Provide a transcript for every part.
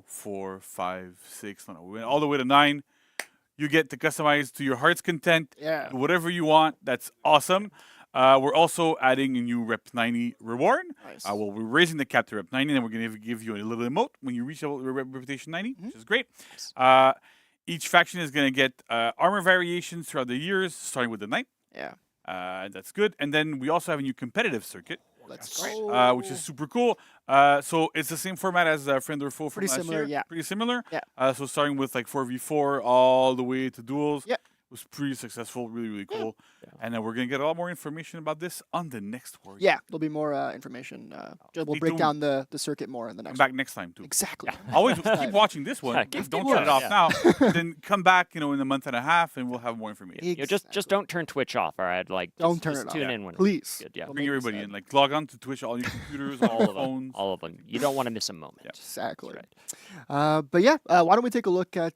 4, 5, 6, we went all the way to 9. You get to customize to your heart's content. Yeah. Do whatever you want. That's awesome. We're also adding a new Rep 90 reward. Nice. Well, we're raising the cap to Rep 90, and then we're going to give you a little emote when you reach Reputation 90, which is great. Each faction is going to get armor variations throughout the years, starting with the Knight. Yeah. That's good. And then we also have a new competitive circuit. That's great. Which is super cool. So it's the same format as Friend or Foe from Pretty last similar, year. yeah. Pretty similar. Yeah. So starting with like 4v4 all the way to duels. Yeah. It was pretty successful, really, really cool. Yeah. And then we're going to get a lot more information about this on the next Warrior. Yeah, there'll be more information. We'll Stay break tuned. down the circuit more in the Come next back next time, too. Exactly. Always keep watching this one. Yeah, keep Don't watching. turn it off Yeah. now. Then come back, in a month and a half, and we'll have more information. You know, just don't turn Twitch off, all right? Like, Don't just, turn just it off. tune in when Please. it's good. Yeah, Don't Bring make me everybody sad. in. Like, log on to Twitch, all your computers, all all your of them, phones. all of them. You don't want to miss a moment. Yeah. Exactly. That's right. But yeah, why don't we take a look at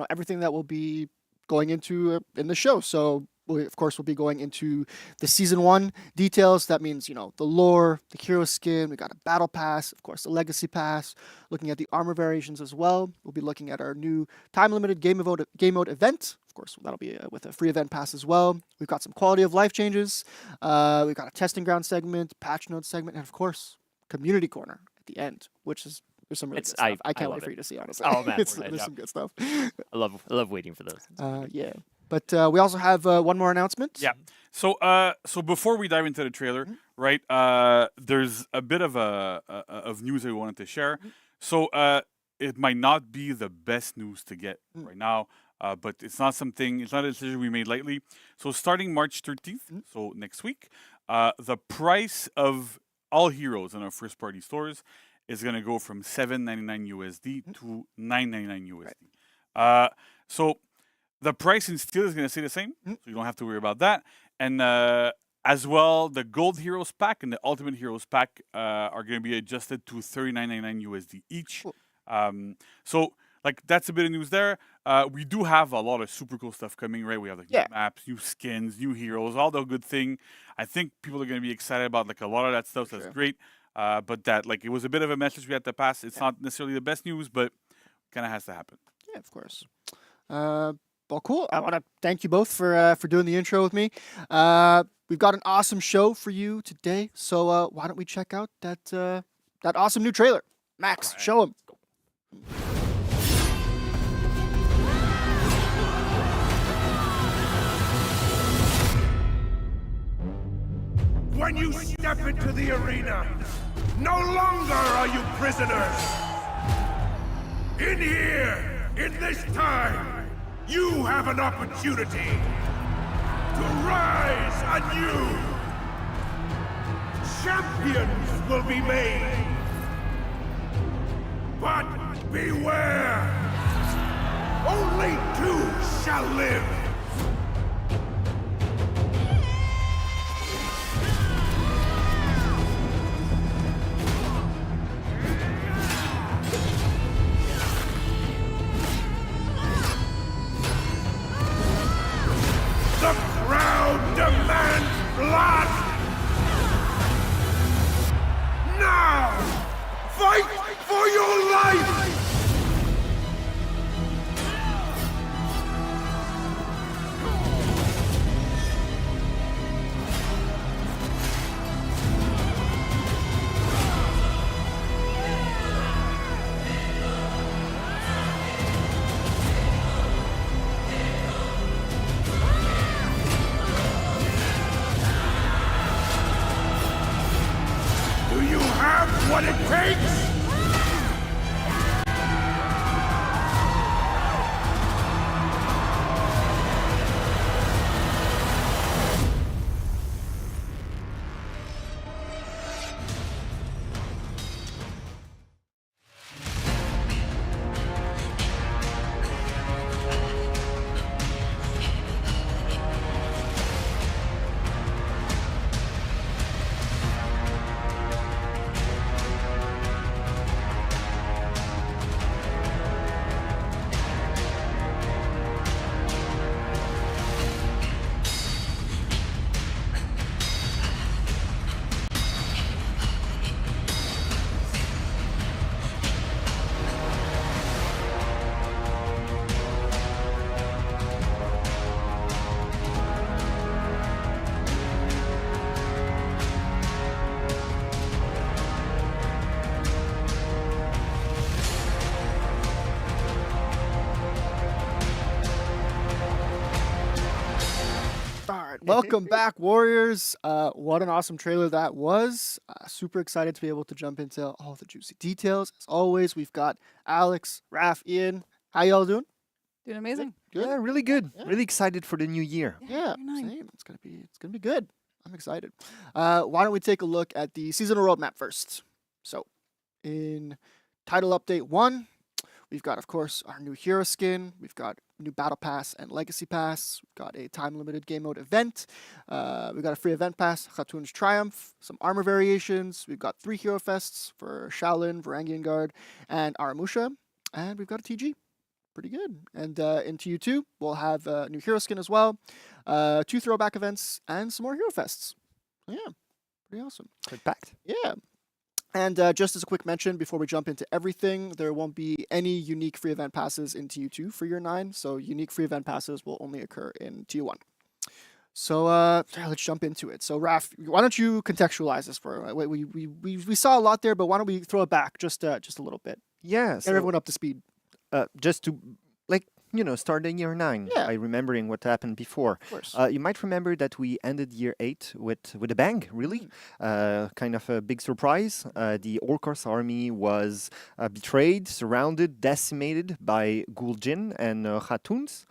everything that will be going into in the show? So we, of course, we'll be going into the season 1 details. That means the lore, the hero skin. We got a battle pass, of course, the legacy pass. Looking at the armor variations as well. We'll be looking at our new time limited game mode event. Of course, that'll be with a free event pass as well. We've got some quality of life changes. We've got a testing ground segment, patch notes segment, and of course, community corner at the end, which is there's some really good stuff. I can't love wait for it. you to see, honestly. Oh, man, There's yeah. some good stuff. I love waiting for those. Yeah. But we also have one more announcement. Yeah. So before we dive into the trailer, right? There's a bit of news that we wanted to share. So it might not be the best news to get right now, but it's not a decision we made lightly. So starting March 13th, so next week, the price of all heroes in our first party stores is going to go from $7.99 USD to $9.99 USD. So the price in Steel is going to stay the same, so you don't have to worry about that. And as well, the Gold Heroes pack and the Ultimate Heroes pack are going to be adjusted to $39.99 USD each. So like that's a bit of news there. We do have a lot of super cool stuff coming, right? We have like new maps, new skins, new heroes, all the good thing. I think people are going to be excited about like a lot of that stuff. That's great. But that like it was a bit of a message we had to pass. It's not necessarily the best news, but kind of has to happen. Yeah, of course. Well, cool. I want to thank you both for doing the intro with me. We've got an awesome show for you today, so why don't we check out that awesome new trailer? Max, show him. When you step into the arena, no longer are you prisoners. In here, in this time, you have an opportunity to rise anew. Champions will be made. But beware! Only 2 shall live. The crowd demands blood! Now! Fight for your life! Welcome back, Warriors. What an awesome trailer that was. Super excited to be able to jump into all the juicy details. As always, we've got Alex, Raph, Ian. How y'all doing? Doing amazing. Good? Yeah, really good. Yeah. Really excited for the new year. Yeah, very nice. same. It's gonna be good. I'm excited. Why don't we take a look at the seasonal roadmap first? So, in title update 1, we've got, of course, our new hero skin. We've got new battle pass and legacy pass. We've got a time limited game mode event. We've got a free event pass, Khatun's Triumph. Some armor variations. We've got 3 hero fests for Shaolin, Varangian Guard, and Aramusha. And we've got a TG. Pretty good. And in TU2, we'll have a new hero skin as well, 2 throwback events, and some more hero fests. So yeah, pretty awesome. Good packed. Yeah. And just as a quick mention, before we jump into everything, there won't be any unique free event passes in TU2 for year 9, so unique free event passes will only occur in TU1. So let's jump into it. So Raph, why don't you contextualize this for we saw a lot there, but why don't we throw it back just a little bit? Yeah. Get So, everyone up to speed. just to start the year 9 Yeah. by remembering what happened before. Of course. You might remember that we ended year 8 with a bang, really. Kind of a big surprise. The Orcos army was betrayed, surrounded, decimated by Guljin and Khatuns.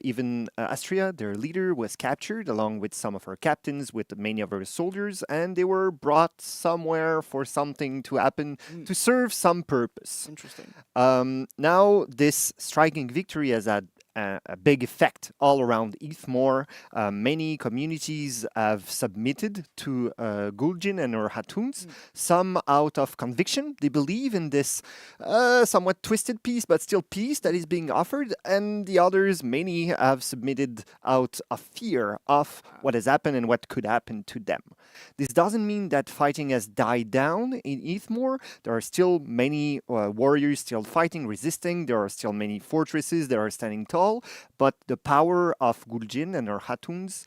Even Astria, their leader, was captured along with some of her captains, with many of her soldiers, and they were brought somewhere for something to happen to serve some purpose. Interesting. Now, this striking victory has had a big effect all around Ithmore. Many communities have submitted to Guljin and her Hatuns, some out of conviction. They believe in this somewhat twisted peace, but still peace that is being offered, and the others, many, have submitted out of fear of what has happened and what could happen to them. This doesn't mean that fighting has died down in Ithmore. There are still many warriors still fighting, resisting. There are still many fortresses that are standing tall. But the power of Guljin and her Hatuns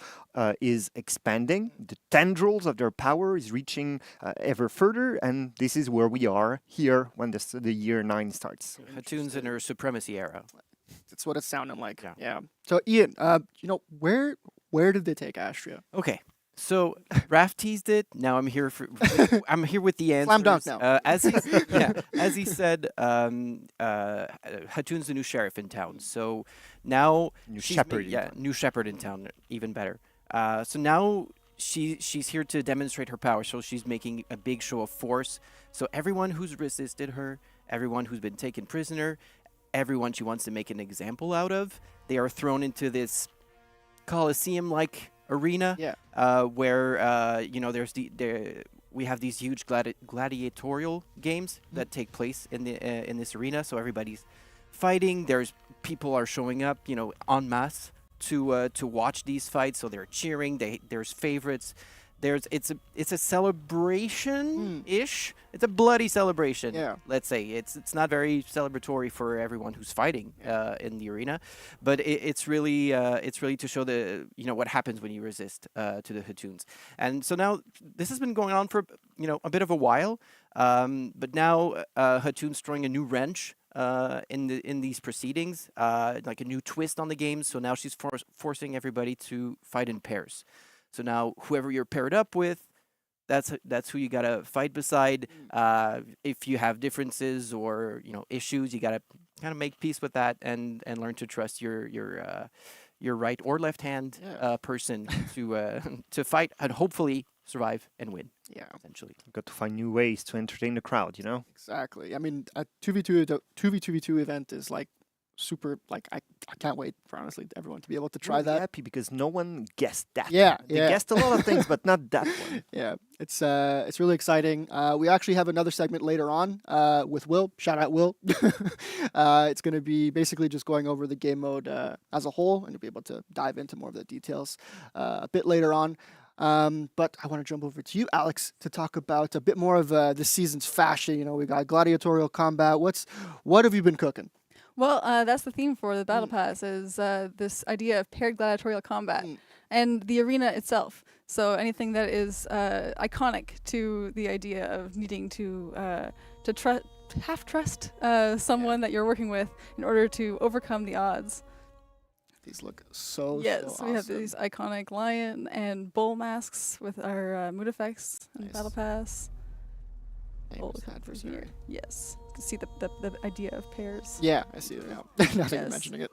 is expanding. The tendrils of their power is reaching ever further, and this is where we are here when the year 9 starts. Hatuns in her supremacy era. That's what it sounded like. Yeah. Yeah. So Ian, where did they take Astria? Okay, so Raph teased it. Now I'm here I'm here with the answers. Slam dunk now. As he said, Hatun's the new sheriff in town. So now New she's shepherd in town. new shepherd in town, even better. So now she's here to demonstrate her power. So she's making a big show of force. So everyone who's resisted her, everyone who's been taken prisoner, everyone she wants to make an example out of, they are thrown into this Colosseum-like arena. Yeah. Where there's we have these huge gladiatorial games that take place in this arena. So everybody's fighting. People are showing up, en masse to watch these fights. So they're cheering. There's favorites. It's a celebration-ish. It's a bloody celebration. Yeah. Let's say it's not very celebratory for everyone who's fighting in the arena, but it's really to show what happens when you resist to the Hatuns. And so now this has been going on for a bit of a while, but now Hatun's throwing a new wrench in these proceedings, like a new twist on the game. So now she's forcing everybody to fight in pairs. So now whoever you're paired up with, that's who you gotta fight beside. If you have differences or issues, you gotta kind of make peace with that and learn to trust your right or left hand person to fight and hopefully survive and win. Yeah. Essentially. Got to find new ways to entertain the crowd, Exactly. I mean, a 2v2 event is like super, like I can't wait for honestly everyone to be able to try Really that. happy because no one guessed that. Yeah, They yeah. guessed a lot of things, but not that one. Yeah, it's really exciting. We actually have another segment later on with Will. Shout out Will. It's going to be basically just going over the game mode as a whole, and you'll be able to dive into more of the details a bit later on. But I want to jump over to you, Alex, to talk about a bit more of this season's fashion. We got gladiatorial combat. What have you been cooking? Well, that's the theme for the Battle Pass is this idea of paired gladiatorial combat and the arena itself. So anything that is iconic to the idea of needing to trust someone that you're working with in order to overcome the odds. These look so Yes, so we have awesome. these iconic lion and bull masks with our mood effects and Nice. battle pass. Famous Bull adversary. here. Yes, you can see the idea of pairs. Yeah, I see it now. Now that you're Yes. mentioning it.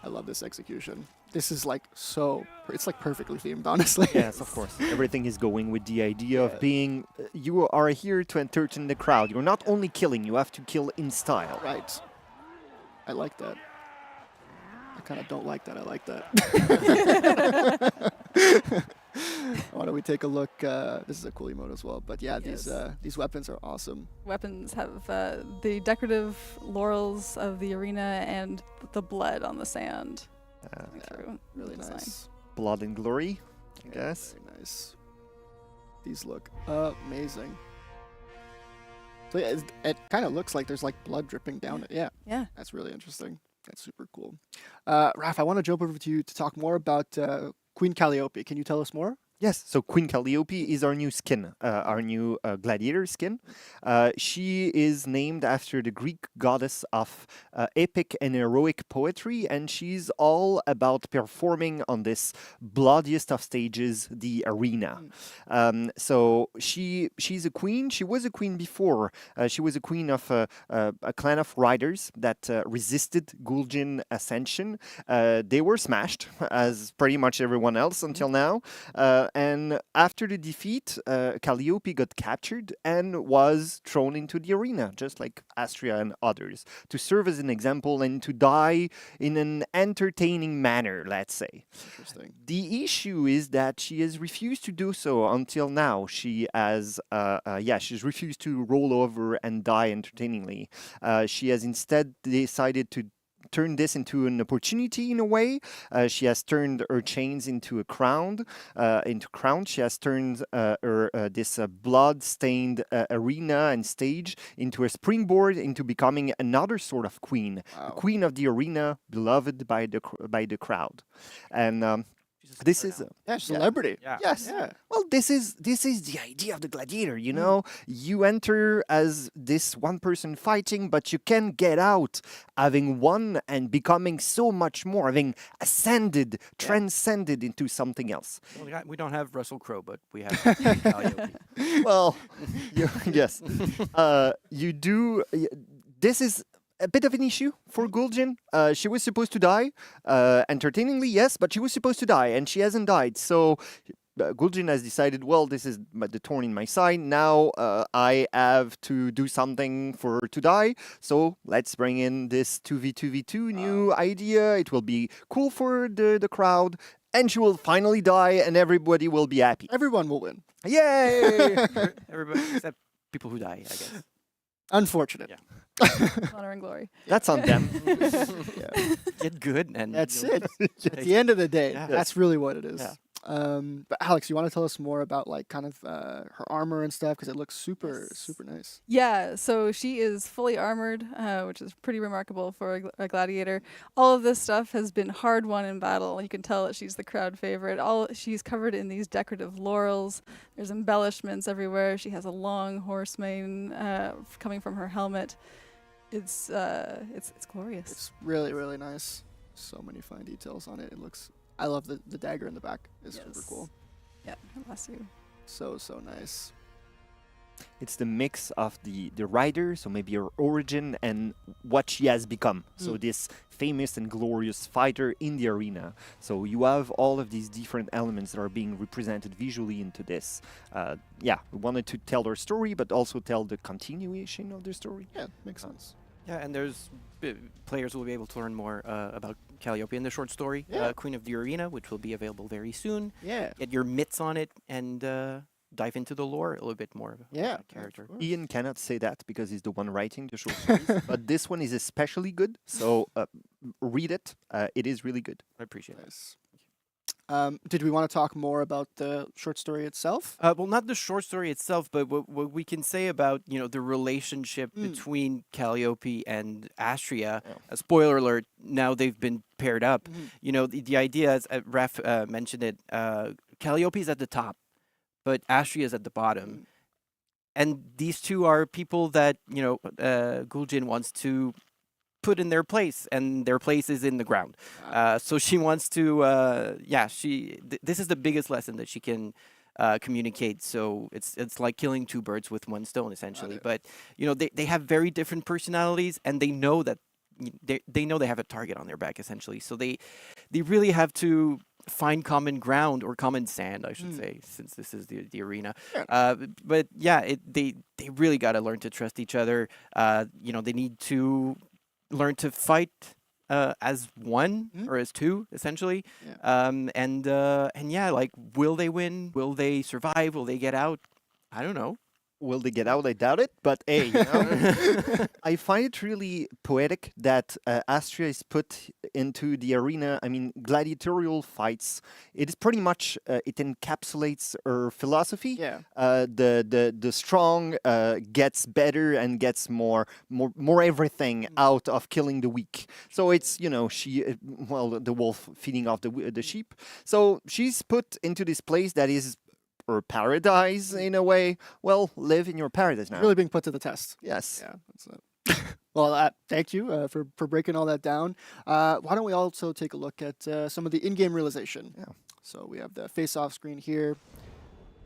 I love this execution. This is like so. It's like perfectly themed, honestly. Yes, of course. Everything is going with the idea Yeah. of being. You are here to entertain the crowd. You're not only killing, you have to kill in style. Right. I like that. I kind of don't like that. I like that. Why don't we take a look? This is a cool emote as well. But yeah, Yes. these weapons are awesome. Weapons have the decorative laurels of the arena and the blood on the sand. Uh, Through Really design. nice. blood and glory, I Yeah, guess. Very nice. These look amazing. So yeah, it kind of looks like there's like blood dripping down it. Yeah, Yeah. that's really interesting. That's super cool. Raph, I want to jump over to you to talk more about Queen Calliope. Can you tell us more? Yes, so Queen Calliope is our new skin, our new gladiator skin. She is named after the Greek goddess of epic and heroic poetry, and she's all about performing on this bloodiest of stages, the arena. So she's a queen. She was a queen before. She was a queen of a clan of riders that resisted Gul'jin ascension. They were smashed, as pretty much everyone else until now. And after the defeat, Calliope got captured and was thrown into the arena, just like Astria and others, to serve as an example and to die in an entertaining manner, let's say. Interesting. The issue is that she has refused to do so until now. She has, she's refused to roll over and die entertainingly. She has instead decided to turn this into an opportunity in a way. She has turned her chains into a crown. She has turned this blood-stained arena and stage into a springboard into becoming another sort of queen, Wow. a queen of the arena, beloved by the crowd. And She's a this star is now. Yeah, celebrity. Yeah. yes. Yeah. Well, this is the idea of the gladiator, you know? You enter as this one person fighting, but you can get out having won and becoming so much more, having ascended, transcended into something else. Well, we don't have Russell Crowe, but we have Calliope. Well, yes. You do. This is a bit of an issue for Gul'jin. She was supposed to die. Entertainingly, yes, but she was supposed to die, and she hasn't died. So Gul'jin has decided, well, this is the thorn in my side. Now I have to do something for her to die. So let's bring in this 2v2v2 new idea. It will be cool for the crowd. And she will finally die, and everybody will be happy. Everyone will win. Yay! Everybody except people who die, I guess. Unfortunate. Yeah. Honor and glory. That's on them. Yeah. Get good and That's you'll- it. At the end of the day, Yeah. that's really what it is. Yeah. But Alex, you want to tell us more about like kind of her armor and stuff because it looks super Yes. super nice. Yeah, so she is fully armored, which is pretty remarkable for a gladiator. All of this stuff has been hard won in battle. You can tell that she's the crowd favorite. She's covered in these decorative laurels. There's embellishments everywhere. She has a long horse mane coming from her helmet. It's glorious. It's really really nice. So many fine details on it. It looks. I love the dagger in the back. It's super Yes. cool. Yeah, lasso. So nice. It's the mix of the rider, so maybe her origin and what she has become. So this famous and glorious fighter in the arena. So you have all of these different elements that are being represented visually into this. We wanted to tell her story, but also tell the continuation of the story. Yeah, makes sense. Yeah, and there's players will be able to learn more about Calliope in the short story, Yeah. Queen of the Arena, which will be available very soon. Yeah. Get your mitts on it and dive into the lore a little bit more. Yeah. Of character. Ian cannot say that because he's the one writing the short stories, but this one is especially good. So read it. It is really good. I appreciate it. Nice. Did we want to talk more about the short story itself? Well, not the short story itself, but what we can say about the relationship between Calliope and Astria. Yeah. Spoiler alert! Now they've been paired up. Mhm. The idea, as Raf mentioned it, Calliope is at the top, but Astria is at the bottom, and these two are people that Gul'jin wants to put in their place, and their place is in the ground. So she wants to, this is the biggest lesson that she can communicate. So it's like killing two birds with one stone, essentially. But they have very different personalities, and they know that they know they have a target on their back, essentially. So they really have to find common ground, or common sand, I should say, since this is the arena. But yeah, they really got to learn to trust each other. They need to learn to fight as one or as two, essentially. And yeah, like, will they win? Will they survive? Will they get out? I don't know. Will they get out? I doubt it. But hey, I find it really poetic that Astria is put into the arena. I mean, gladiatorial fights. It is pretty much it encapsulates her philosophy. Yeah. The strong gets better and gets more everything out of killing the weak. So it's the wolf feeding off the sheep. So she's put into this place that is or paradise in a way. Well, live in your paradise now. Really being put to the test. Yes. Yeah, that's it. Well, thank you for breaking all that down. Why don't we also take a look at some of the in-game realization? Yeah. So we have the face-off screen here.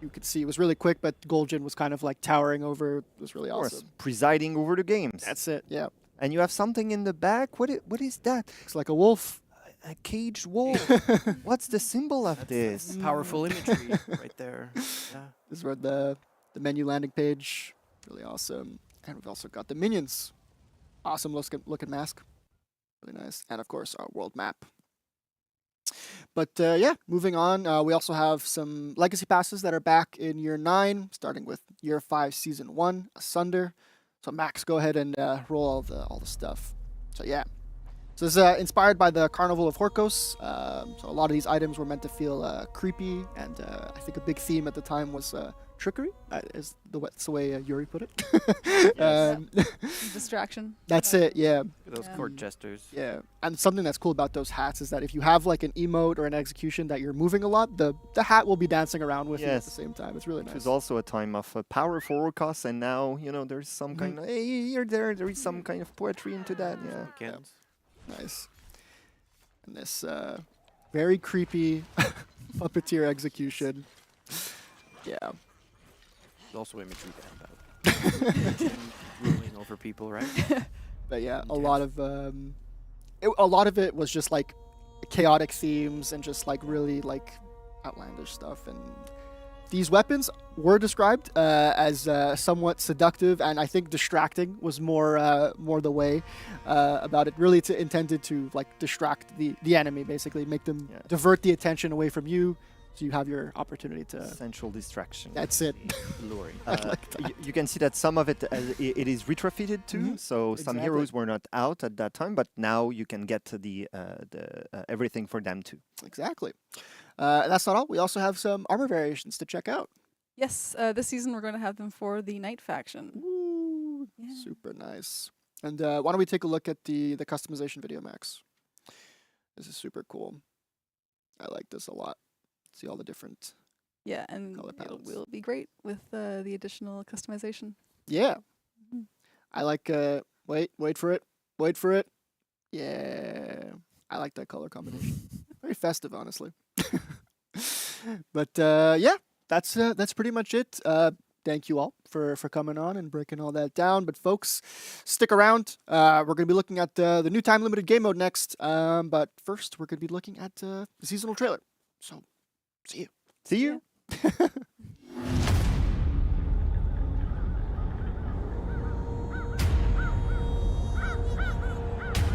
You could see it was really quick, but Goldjin was kind of like towering over. It was really Of course, awesome. presiding over the games. That's it. Yeah. And you have something in the back. What is that? Looks like a wolf. A caged wolf. What's the symbol of this? Powerful imagery right there. Yeah. This is where the menu landing page. Really awesome. And we've also got the minions. Awesome looking mask. Really nice. And of course, our world map. But yeah, moving on. We also have some legacy passes that are back in year 9, starting with year 5, season 1, Asunder. So Max, go ahead and roll all the stuff. So yeah. So this is inspired by the Carnival of Horkos. So a lot of these items were meant to feel creepy, and I think a big theme at the time was trickery, that's the way Yuri put it. Distraction. That's it, yeah. Those court jesters. Yeah, and something that's cool about those hats is that if you have like an emote or an execution that you're moving a lot, the hat will be dancing around with you at the same time. It's really nice. It was also a time of power for Orcos, and now, there's some kind of, hey, you're there is some kind of poetry into that, yeah. Nice. And this very creepy puppeteer execution. Yeah. There's also imagery there about ruling over people, right? But yeah, a lot of it was just like chaotic themes and just like really like outlandish stuff. And these weapons were described as somewhat seductive, and I think distracting was more the way about it. Really intended to like distract the enemy, basically make them divert the attention away from you, so you have your opportunity to. Essential distraction. That's it. Alluring. You can see that some of it it is retrofitted too. So some Exactly. heroes were not out at that time, but now you can get the everything for them too. Exactly. That's not all. We also have some armor variations to check out. Yes, this season we're going to have them for the Knight faction. Ooh, Yeah. super nice. And why don't we take a look at the customization video, Max? This is super cool. I like this a lot. See all the different. Yeah, and Color it palettes. will be great with the additional customization. Yeah. Mhm. I like. Wait for it. Yeah. I like that color combination. Very festive, honestly. But yeah, that's pretty much it. Thank you all for coming on and breaking all that down. But folks, stick around. We're going to be looking at the new time limited game mode next. But first, we're going to be looking at the seasonal trailer. So, see you. See you.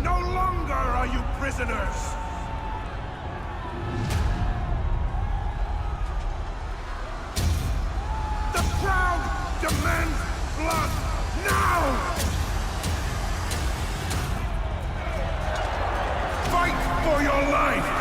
No longer are you prisoners! The crowd demands blood now! Fight for your life!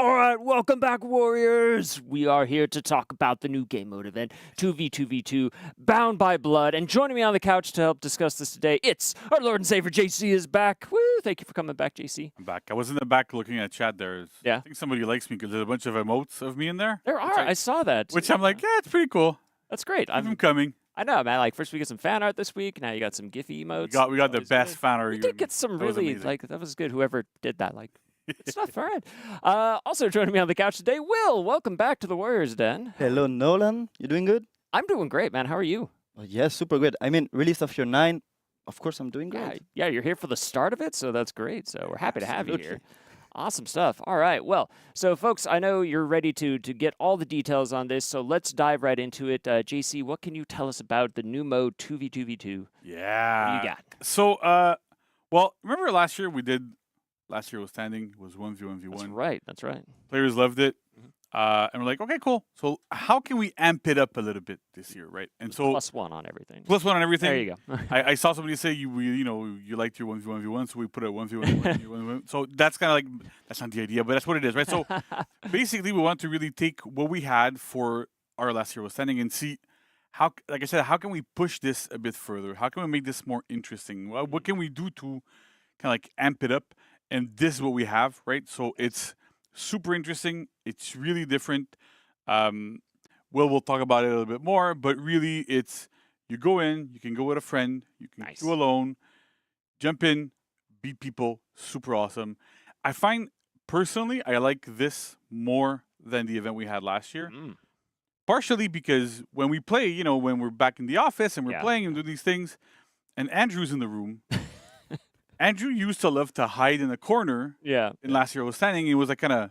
All right, welcome back, Warriors. We are here to talk about the new game mode event, 2v2v2, Bound by Blood. And joining me on the couch to help discuss this today, it's our Lord and Savior, JC is back. Woo, thank you for coming back, JC. I'm back. I was in the back looking at chat there. Yeah. I think somebody likes me because there's a bunch of emotes of me in there. There are, I saw that. Which I'm like, yeah, it's pretty cool. That's great. Keep them coming. I know, man. Like, first we get some fan art this week. Now you got some Giphy emotes. We got the best fan art. We did get some That was really, amazing. like, that was good. Whoever did that, like, good stuff. All right. Also joining me on the couch today, Will. Welcome back to the Warriors Den. Hello, Nolan. You doing good? I'm doing great, man. How are you? Yeah, super good. I mean, release of year 9. Of course, I'm doing great. Yeah, you're here for the start of it, so that's great. So we're happy to have you here. Absolutely. Awesome stuff. All right. Well, so folks, I know you're ready to get all the details on this, so let's dive right into it. JC, what can you tell us about the new mode 2v2v2? Yeah. What do you got? So, well, remember last year last year was standing, it was 1v1v1. That's right. Players loved it. And we're like, okay, cool. So how can we amp it up a little bit this year, right? And so +1 on everything. +1 on everything. There you go. I saw somebody say you liked your 1v1v1, so we put a 1v1v1. So that's kind of like, that's not the idea, but that's what it is, right? So basically, we want to really take what we had for our last year was standing and see how, like I said, how can we push this a bit further? How can we make this more interesting? Well, what can we do to kind of like amp it up? And this is what we have, right? So it's super interesting. It's really different. We'll talk about it a little bit more, but really it's, you go in, you can go with a friend, you can Nice. go alone, jump in, beat people, super awesome. I find, personally, I like this more than the event we had last year. Mm. Partially because when we play, when we're back in the office and we're Yeah. playing and do these things, and Andrew's in the room, Andrew used to love to hide in a corner. Yeah. In last year was standing, it was like kind of,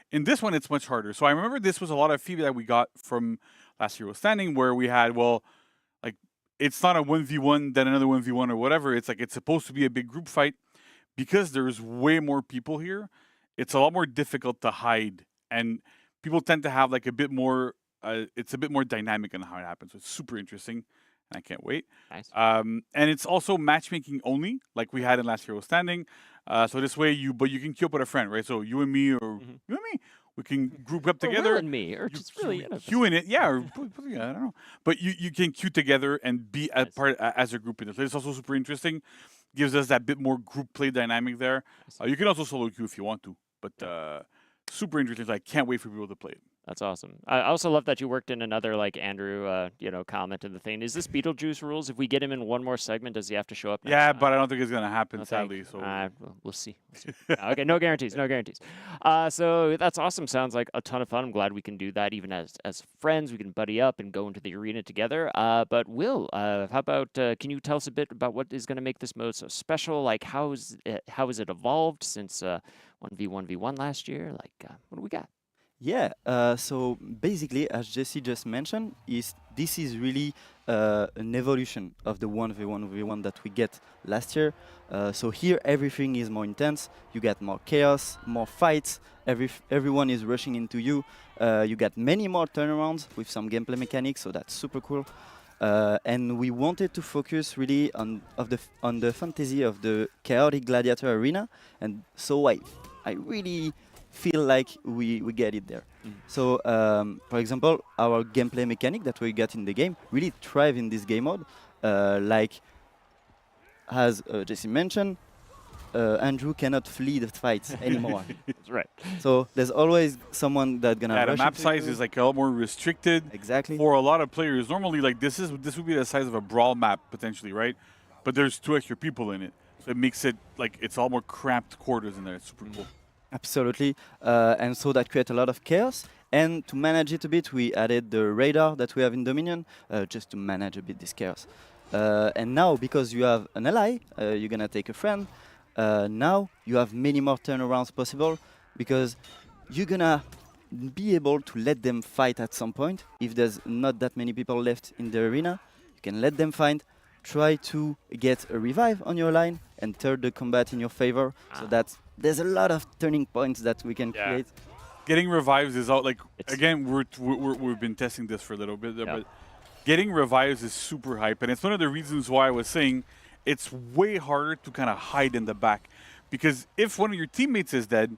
in this one it's much harder. So I remember this was a lot of feedback we got from last year was standing where we had, well, like it's not a 1v1 then another 1v1 or whatever. It's like it's supposed to be a big group fight. Because there's way more people here, it's a lot more difficult to hide. And people tend to have like a bit more, it's a bit more dynamic in how it happens. So it's super interesting. And I can't wait. Nice. And it's also matchmaking only, like we had in last year was standing. So this way you can queue up with a friend, right? So you and me, or you and me, we can group up Or Will together. and me, or just really any of us. queue in it, yeah, or yeah, I don't know. But you can queue together and be a Nice. part as a group in it. It's also super interesting. Gives us that bit more group play dynamic there. You can also solo queue if you want to, but super interesting. So I can't wait for people to play it. That's awesome. I also love that you worked in another, like, Andrew, comment in the thing. Is this Beetlejuice rules? If we get him in one more segment, does he have to show up next Yeah, time? but I don't think it's gonna happen, No, thank- sadly. So we'll see. Okay, no guarantees, no guarantees. So that's awesome. Sounds like a ton of fun. I'm glad we can do that even as friends. We can buddy up and go into the arena together. But Will, how about can you tell us a bit about what is going to make this mode so special? Like how is it evolved since 1v1v1 last year? Like what do we got? Yeah, so basically, as Jesse just mentioned, this is really an evolution of the 1v1v1 that we get last year. So here, everything is more intense. You get more chaos, more fights. Everyone is rushing into you. You get many more turnarounds with some gameplay mechanics, so that's super cool. And we wanted to focus really on the fantasy of the chaotic gladiator arena, and so I really feel like we get it there. So, for example, our gameplay mechanic that we get in the game really thrive in this game mode. Like, as Jesse mentioned, Andrew cannot flee the fights anymore. That's right. So there's always someone that's gonna yeah, the rush map into size you. is like a lot more restricted. Exactly. For a lot of players. Normally, like this would be the size of a brawl map potentially, right? But there's 2 extra people in it, so it makes it like it's all more cramped quarters in there. It's super cool. Absolutely, and so that creates a lot of chaos. And to manage it a bit, we added the radar that we have in Dominion, just to manage a bit this chaos. And now, because you have an ally, you're gonna take a friend. Now you have many more turnarounds possible, because you're gonna be able to let them fight at some point. If there's not that many people left in the arena, you can let them fight. Try to get a revive on your line and turn the combat in your favor. So that's there's a lot of turning points that we can create. Getting revives is out. Like It's- again, we've been testing this for a little bit, Yeah. but getting revives is super hype, and it's one of the reasons why I was saying it's way harder to kind of hide in the back, because if one of your teammates is dead,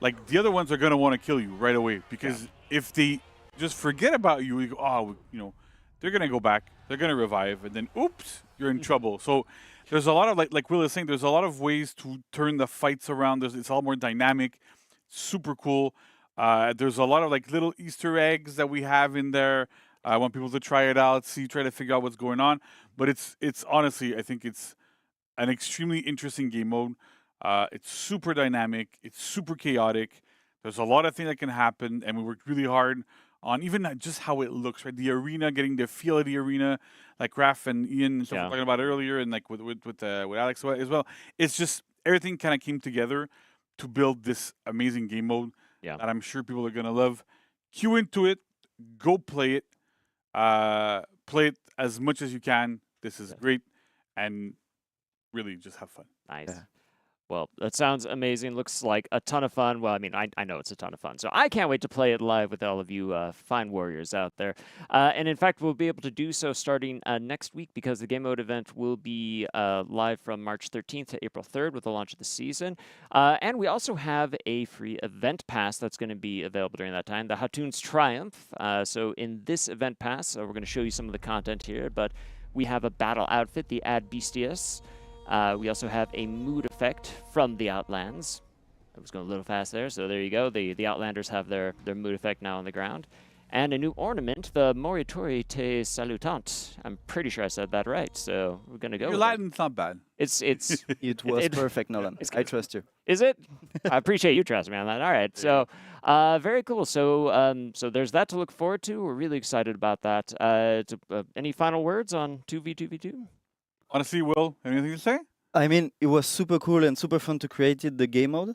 like the other ones are gonna want to kill you right away because if they just forget about you, you go, oh, you know, they're gonna go back, they're gonna revive, and then oops, you're in trouble. So there's a lot of like Will is saying, there's a lot of ways to turn the fights around. It's a lot more dynamic, super cool. There's a lot of like little Easter eggs that we have in there. I want people to try it out, try to figure out what's going on. But it's honestly, I think it's an extremely interesting game mode. It's super dynamic. It's super chaotic. There's a lot of things that can happen, and we worked really hard on even just how it looks, right? The arena, getting the feel of the arena, like Raph and Ian and stuff we were talking about earlier, and like with Alex as well. It's just everything kind of came together to build this amazing game mode that I'm sure people are gonna love. Queue into it, go play it, play it as much as you can. This is great, and really just have fun. Nice. Yeah. Well, that sounds amazing. Looks like a ton of fun. Well, I mean, I know it's a ton of fun. So I can't wait to play it live with all of you fine warriors out there. And in fact, we'll be able to do so starting next week because the Game Mode event will be live from March 13th to April 3rd with the launch of the season. And we also have a free event pass that's going to be available during that time, the Hatoon's Triumph. So in this event pass, we're going to show you some of the content here, but we have a battle outfit, the Ad Bestias. We also have a mood effect from the Outlands. I was going a little fast there, so there you go. The Outlanders have their mood effect now on the ground. And a new ornament, the Moritori Te Salutant. I'm pretty sure I said that right, so we're going to go Your Latin's not bad. It's It was perfect, Nolan. I trust you. Is it? I appreciate you trusting me on that. All right, so very cool. So so there's that to look forward to. We're really excited about that. Any final words on 2v2v2? Honestly, Will, anything to say? I mean, it was super cool and super fun to create it, the game mode.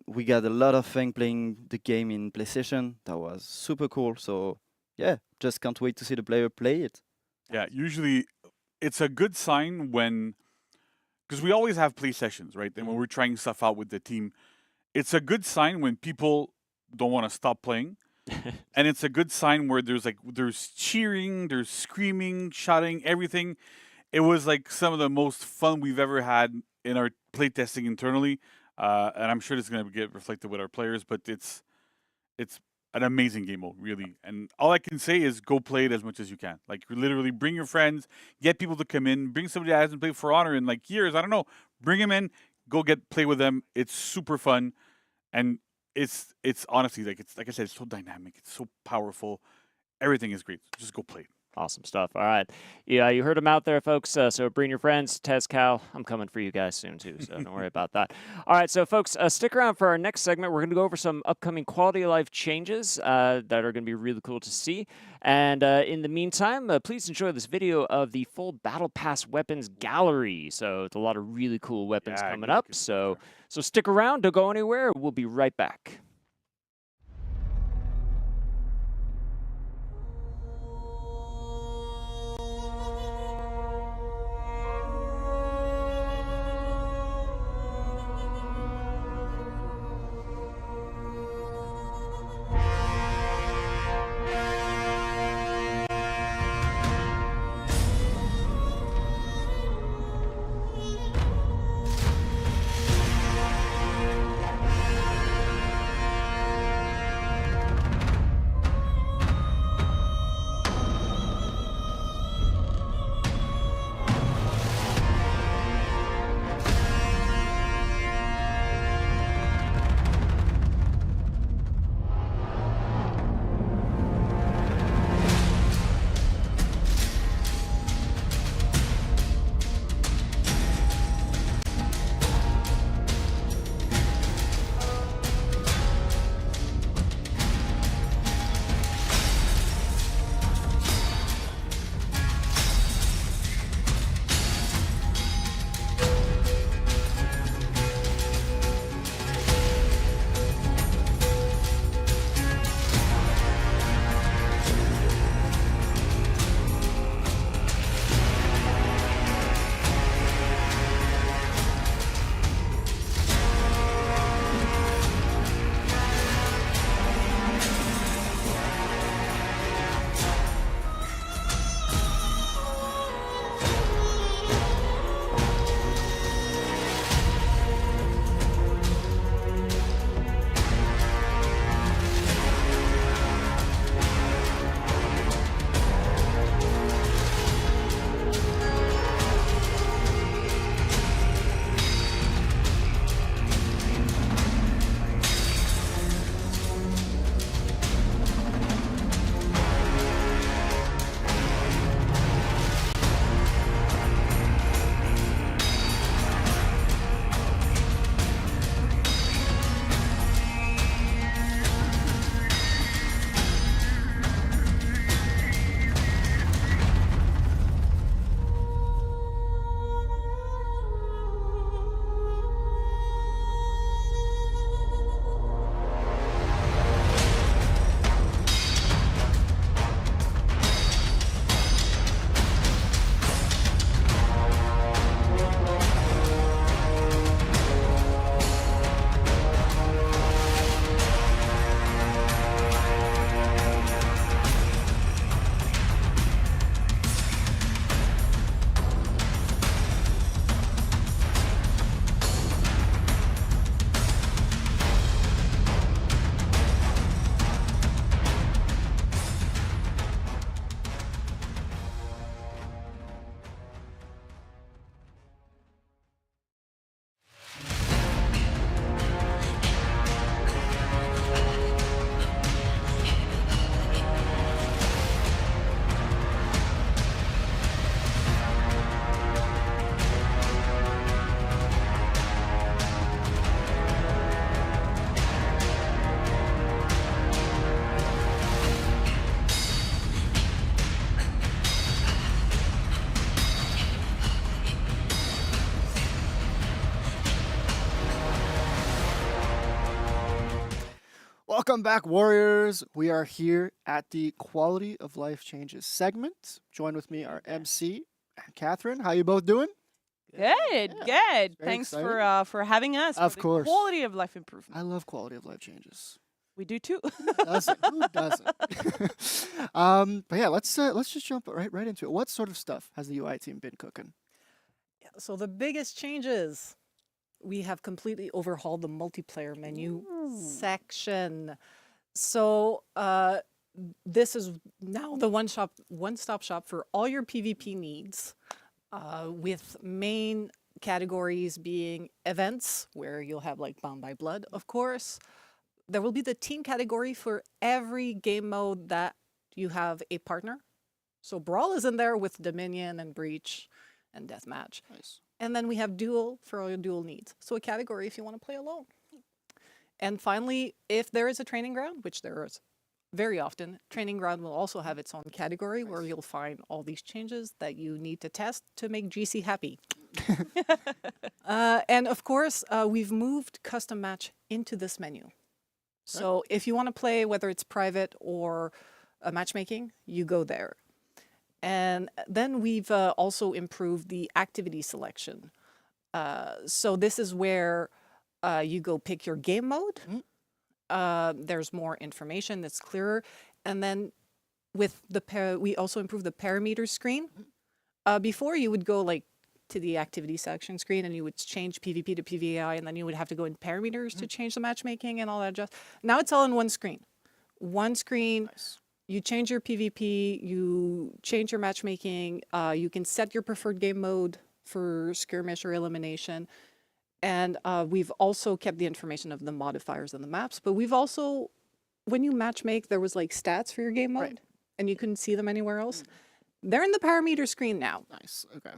We got a lot of fun playing the game in PlayStation. That was super cool. So, yeah, just can't wait to see the player play it. Yeah, usually it's a good sign when, because we always have play sessions, right? And when we're trying stuff out with the team, it's a good sign when people don't want to stop playing. And it's a good sign where there's cheering, there's screaming, shouting, everything. It was like some of the most fun we've ever had in our playtesting internally, and I'm sure it's going to get reflected with our players. But it's an amazing game mode, really. And all I can say is go play it as much as you can. Like literally, bring your friends, get people to come in, bring somebody that hasn't played For Honor in like years. I don't know, bring them in, go play with them. It's super fun, and it's honestly like I said, it's so dynamic, it's so powerful. Everything is great. Just go play it. Awesome stuff. All right. Yeah, you heard them out there, folks. So bring your friends. Tez, Cal, I'm coming for you guys soon, too, so don't worry about that. All right, so, folks, stick around for our next segment. We're going to go over some upcoming quality of life changes that are going to be really cool to see. And in the meantime, please enjoy this video of the full Battle Pass weapons gallery. So it's a lot of really cool weapons coming up. So stick around. Don't go anywhere. We'll be right back. Welcome back, Warriors. We are here at the Quality of Life Changes segment. Joined with me are MC and Catherine. How you both doing? Good, Yeah, good. very Thanks excited. for having us. Of for the course. Quality of life improvement. I love quality of life changes. We do too. Who doesn't? Who doesn't? But yeah, let's just jump right into it. What sort of stuff has the UI team been cooking? So the biggest changes, we have completely overhauled the multiplayer menu section. So this is now the one-stop shop for all your PvP needs, with main categories being events, where you'll have like Bound by Blood, of course. There will be the team category for every game mode that you have a partner. So Brawl is in there with Dominion and Breach and Deathmatch. Nice. And then we have Duel for all your duel needs. So a category if you want to play alone. And finally, if there is a training ground, which there is very often, training ground will also have its own category where you'll find all these changes that you need to test to make GC happy. And of course, we've moved custom match into this menu. So if you want to play, whether it's private or matchmaking, you go there. And then we've also improved the activity selection. So this is where you go pick your game mode. There's more information that's clearer. And then with the we also improved the parameters screen. Before you would go like to the activity selection screen and you would change PvP to PvI, and then you would have to go in parameters to change the matchmaking and all that. Now it's all in one screen. One screen. Nice. You change your PvP, you change your matchmaking, you can set your preferred game mode for skirmish or elimination. And we've also kept the information of the modifiers and the maps, but we've also, when you matchmake, there was like stats for your game mode, and you couldn't see them anywhere else. They're in the parameter screen now. Nice. Okay.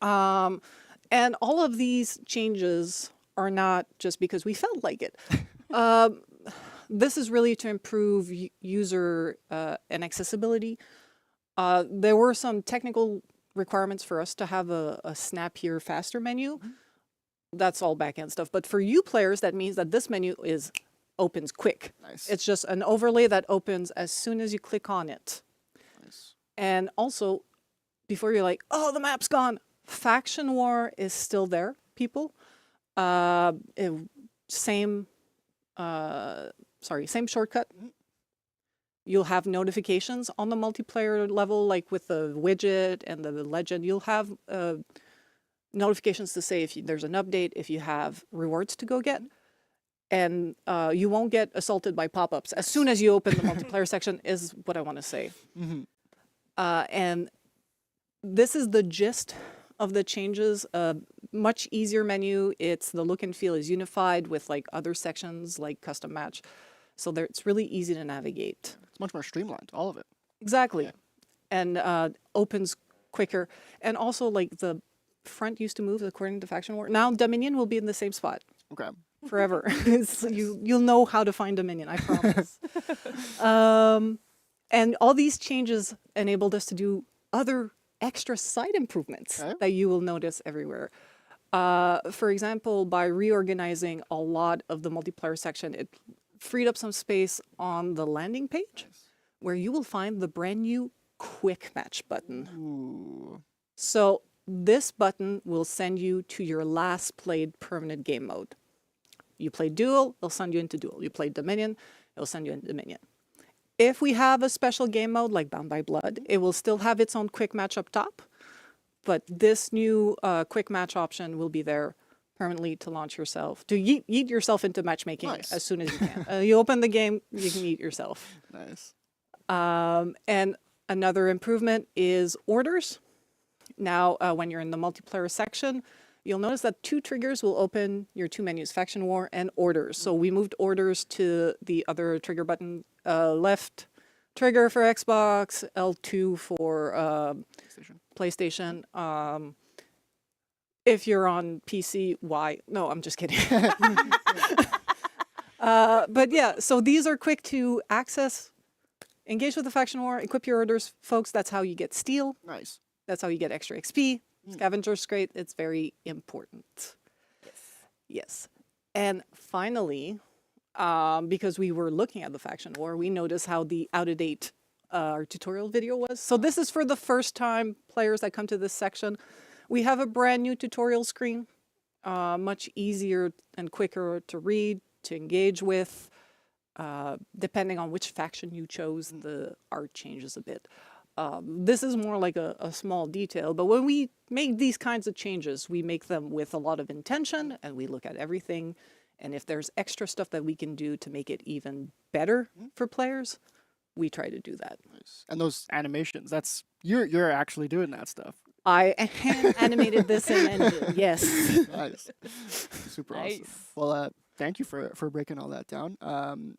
And all of these changes are not just because we felt like it. This is really to improve user and accessibility. There were some technical requirements for us to have a snappier, faster menu. That's all back-end stuff. But for you players, that means that this menu opens quick. Nice. It's just an overlay that opens as soon as you click on it. Nice. And also, before you're like, oh, the map's gone, Faction War is still there, people. Same shortcut. You'll have notifications on the multiplayer level, like with the widget and the legend. You'll have notifications to say if there's an update, if you have rewards to go get. And you won't get assaulted by pop-ups as soon as you open the multiplayer section, is what I want to say. And this is the gist of the changes. Much easier menu. The look and feel is unified with like other sections like custom match. So it's really easy to navigate. It's much more streamlined, all of it. Exactly. Yeah. And opens quicker. And also like the front used to move according to Faction War. Now Dominion will be in the same spot. Okay. Forever. You'll know how to find Dominion, I promise. And all these changes enabled us to do other extra side improvements that you will notice everywhere. For example, by reorganizing a lot of the multiplayer section, it freed up some space on the landing page where you will find the brand new quick match button. Ooh. So this button will send you to your last played permanent game mode. You play Duel, it'll send you into Duel. You play Dominion, it'll send you into Dominion. If we have a special game mode like Bound by Blood, it will still have its own quick match up top. But this new quick match option will be there permanently to launch yourself, to yeet yourself into matchmaking as soon as you can. You open the game, you can yeet yourself. Nice. And another improvement is orders. Now, when you're in the multiplayer section, you'll notice that 2 triggers will open your 2 menus, Faction War and Orders. So we moved Orders to the other trigger button, left trigger for Xbox, L2 for PlayStation. If you're on PC, Y. No, I'm just kidding. But yeah, so these are quick to access. Engage with the Faction War, equip your orders, folks. That's how you get steel. Nice. That's how you get extra XP. Scavenger's great. It's very important. Yes. And finally, because we were looking at the faction war. We noticed how the out-of-date our tutorial video was. So this is for the first time players that come to this section. We have a brand new tutorial screen, much easier and quicker to read, to engage with. Depending on which faction you chose, the art changes a bit. This is more like a small detail, but when we make these kinds of changes, we make them with a lot of intention, and we look at everything. And if there's extra stuff that we can do to make it even better for players, we try to do that. Nice. And those animations, that's you're actually doing that stuff. I hand animated this in Engine, yes. Nice. Super awesome. Nice. Well, thank you for breaking all that down.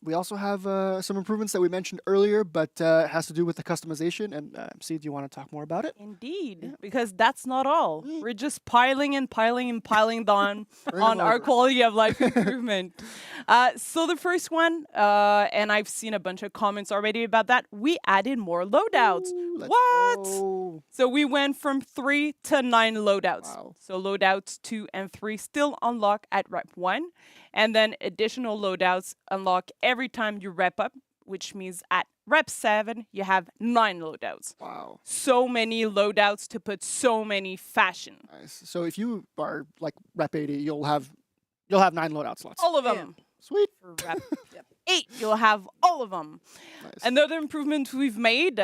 We also have some improvements that we mentioned earlier, but it has to do with the customization. And MC, do you want to talk more about it? Indeed, because that's not all. We're just piling and piling and piling on Bring on 'em our over. quality of life improvement. So the first one, and I've seen a bunch of comments already about that, we added more loadouts. Ooh, let's What? go. So we went from 3 to 9 loadouts. Wow. So loadouts 2 and 3 still unlock at rep 1. And then additional loadouts unlock every time you rep up, which means at rep 7, you have 9 loadouts. Wow. So many loadouts to put so many fashion. Nice. So if you are like rep 80, you'll have 9 loadout slots. All of Yeah. them. Sweet. For rep 8, you'll have all of them. Nice. Another improvement we've made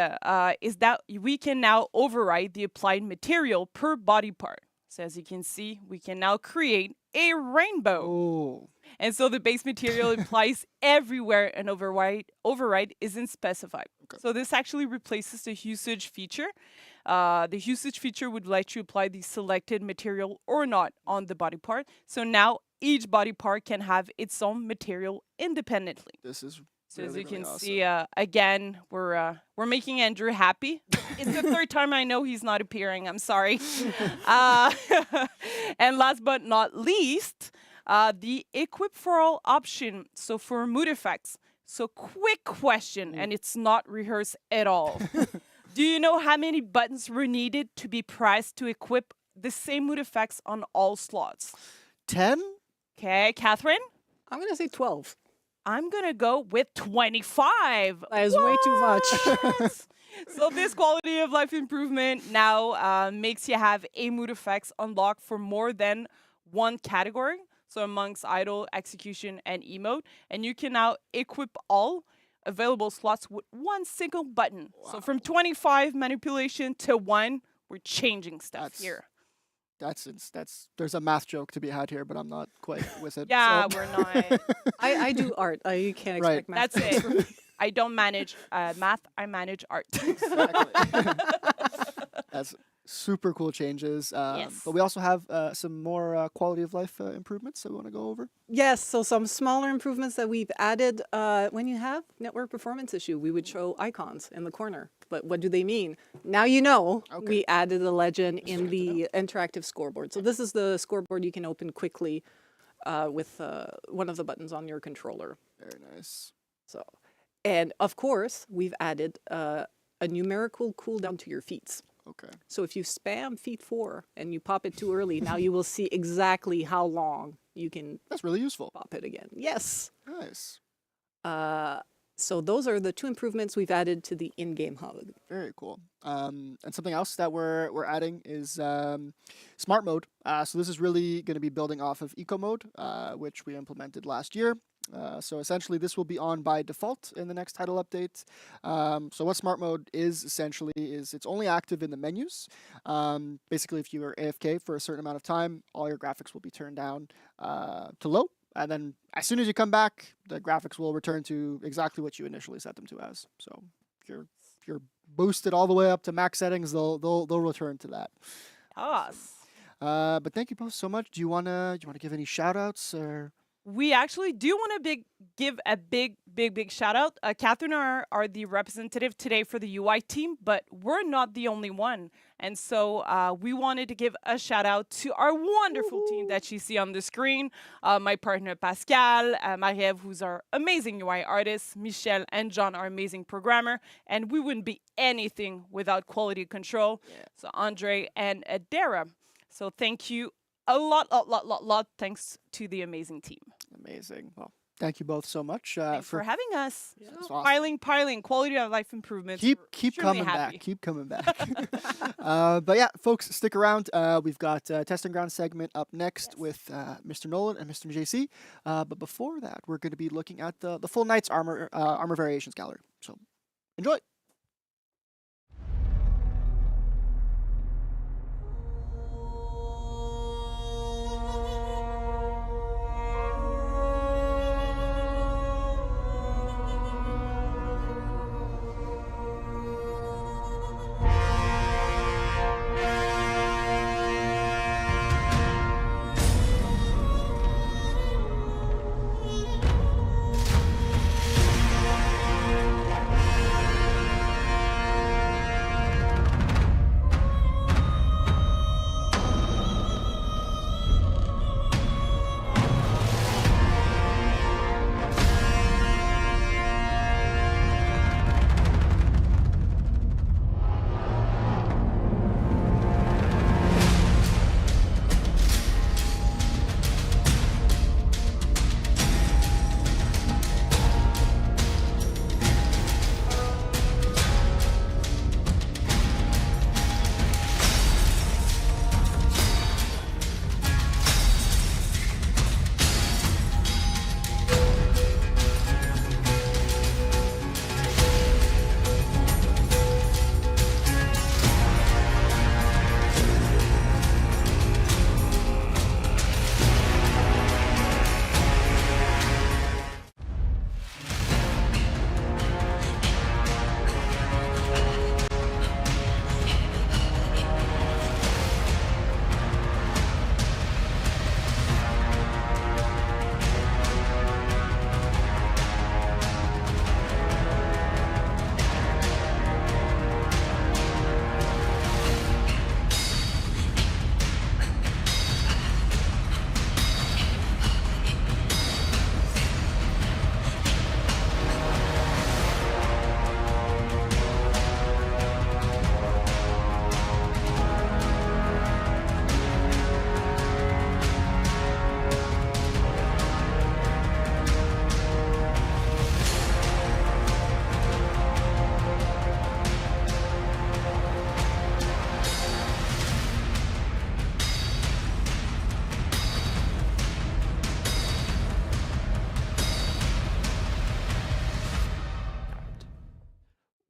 is that we can now override the applied material per body part. So as you can see, we can now create a rainbow. Oh. And so the base material applies everywhere and override isn't specified. Okay. So this actually replaces the usage feature. The usage feature would let you apply the selected material or not on the body part. So now each body part can have its own material independently. This is So as really, you can really see, again, we're making Andrew happy. It's the third time I know he's not appearing. I'm sorry. And last but not least, the equip for all option. So for mood effects. So quick question, and it's not rehearsed at all. Do you know how many buttons were needed to be pressed to equip the same mood effects on all slots? 10? Okay, Catherine? I'm going to say 12. I'm gonna go with 25. That is way too much. What? So this quality of life improvement now makes you have a mood effects unlocked for more than one category. So amongst idle, execution, and emote. And you can now equip all available slots with one single button. So from 25 manipulation to 1, we're changing stuff That's- here. That's there's a math joke to be had here, but I'm not quite with it. Yeah, so. we're not. I do art. You can't Right. expect math. That's it. I don't manage math, I manage art. Exactly. That's super cool changes. Yes. But we also have some more quality of life improvements that we want to go over. Yes, so some smaller improvements that we've added. When you have network performance issue, we would show icons in the corner. But what do they mean? Now you know. Okay. We added a legend in the interactive scoreboard. So this is the scoreboard you can open quickly with one of the buttons on your controller. Very nice. So, and of course, we've added a numerical cooldown to your feats. Okay. So if you spam feat 4 and you pop it too early, now you will see exactly how long you can That's really useful. pop it again. Yes. Nice. So those are the 2 improvements we've added to the in-game hub. Very cool. And something else that we're adding is smart mode. So this is really going to be building off of eco mode, which we implemented last year. So essentially, this will be on by default in the next title update. So what smart mode is essentially is it's only active in the menus. Basically, if you are AFK for a certain amount of time, all your graphics will be turned down to low. And then as soon as you come back, the graphics will return to exactly what you initially set them to as. So if you're boosted all the way up to max settings, they'll return to that. Yes. But thank you both so much. Do you wanna give any shout outs or? We actually do want to give a big shout out. Catherine are the representative today for the UI team, but we're not the only one. And so we wanted to give a shout out to our wonderful team that you see on the screen. My partner Pascal, Marie-Ève, who's our amazing UI artist, Michelle and John, our amazing programmer. And we wouldn't be anything without quality control. Yeah. So Andre and Dara. So thank you a lot thanks to the amazing team. Amazing. Well, Thank you both so much Thanks for having us. That's awesome. Piling, quality of life improvements. Keep We're coming extremely happy. back. Keep coming back. But yeah, folks, stick around. We've got a testing ground segment up next with Mr. Nolan and Mr. JC. But before that, we're going to be looking at the full Knights armor variations gallery. So enjoy.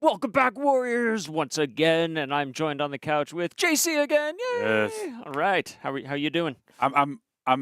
Welcome back, Warriors, once again, and I'm joined on the couch with JC again. Yay! Yes. All right, how you doing? I'm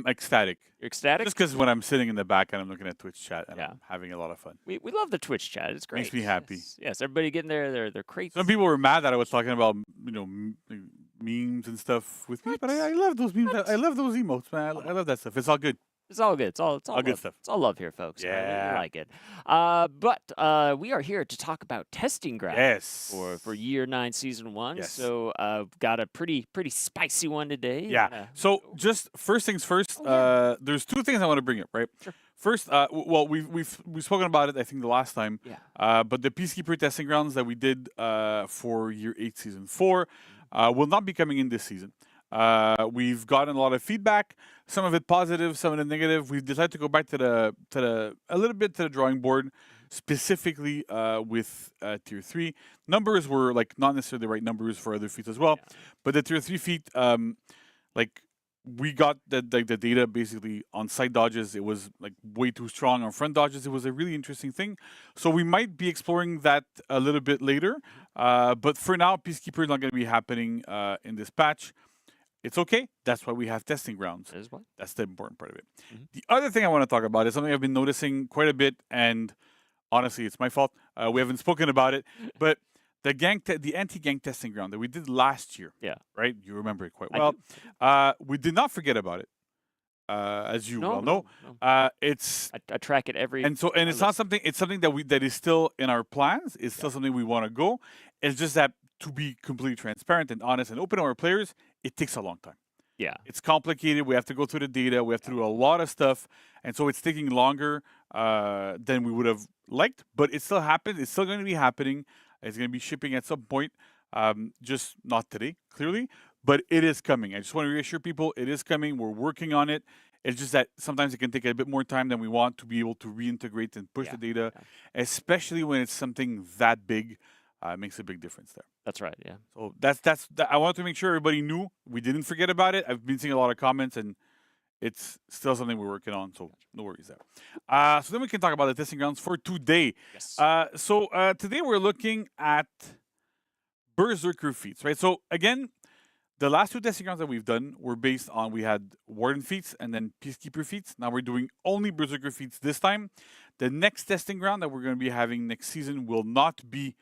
ecstatic. You're ecstatic? Just because when I'm sitting in the back and I'm looking at Twitch chat and Yeah. I'm having a lot of fun. We love the Twitch chat. It's great. Makes me happy. Yes, everybody getting their crates. Some people were mad that I was talking about memes and stuff with me, but I love those memes. I love those emotes, man. I love that stuff. It's all good. It's all good. It's all good love. stuff. It's all love here, folks. We Yeah. like it. But we are here to talk about testing ground. Yes. For Year 9 Season 1. Yes. So got a pretty spicy one today. Yeah. So just first things first. There's two things I want to bring up. Right. Sure. First, well, we've spoken about it. I think the last time. Yeah. But the Peacekeeper testing grounds that we did for Year 8 Season 4 will not be coming in this season. We've gotten a lot of feedback, some of it positive, some of it negative. We've decided to go back to a little bit to the drawing board, specifically with Tier 3. Numbers were like not necessarily the right numbers for other feats as well, but the Tier 3 feat, like we got the data basically on side dodges. It was like way too strong on front dodges. It was a really interesting thing. So we might be exploring that a little bit later. But for now, Peacekeeper is not going to be happening in this patch. It's okay. That's why we have testing grounds. That is why. That's the important part of it. The other thing I want to talk about is something I've been noticing quite a bit, and honestly, it's my fault. We haven't spoken about it, but the anti-gang testing ground that we did last year. Yeah. Right. You remember it quite I well. do. We did not forget about it, as you well know. No. It's I track it every. and it's not something. It's something that is still in our plans. It's still something we want to go. It's just that, to be completely transparent and honest and open to our players, it takes a long time. Yeah. It's complicated. We have to go through the data. We have to do a lot of stuff. And so it's taking longer than we would have liked. But it still happens. It's still going to be happening. It's going to be shipping at some point. Just not today, clearly. But it is coming. I just want to reassure people it is coming. We're working on it. It's just that sometimes it can take a bit more time than we want to be able to reintegrate and push the data, especially when it's something that big. It makes a big difference there. That's right. Yeah. So I wanted to make sure everybody knew. We didn't forget about it. I've been seeing a lot of comments, and it's still something we're working on. So no worries there. So then we can talk about the testing grounds for today. Yes. Today we're looking at Berserker feats, right? So again, the last 2 testing grounds that we've done were based on, we had Warden feats and then Peacekeeper feats. Now we're doing only Berserker feats this time. The next testing ground that we're going to be having next season will not be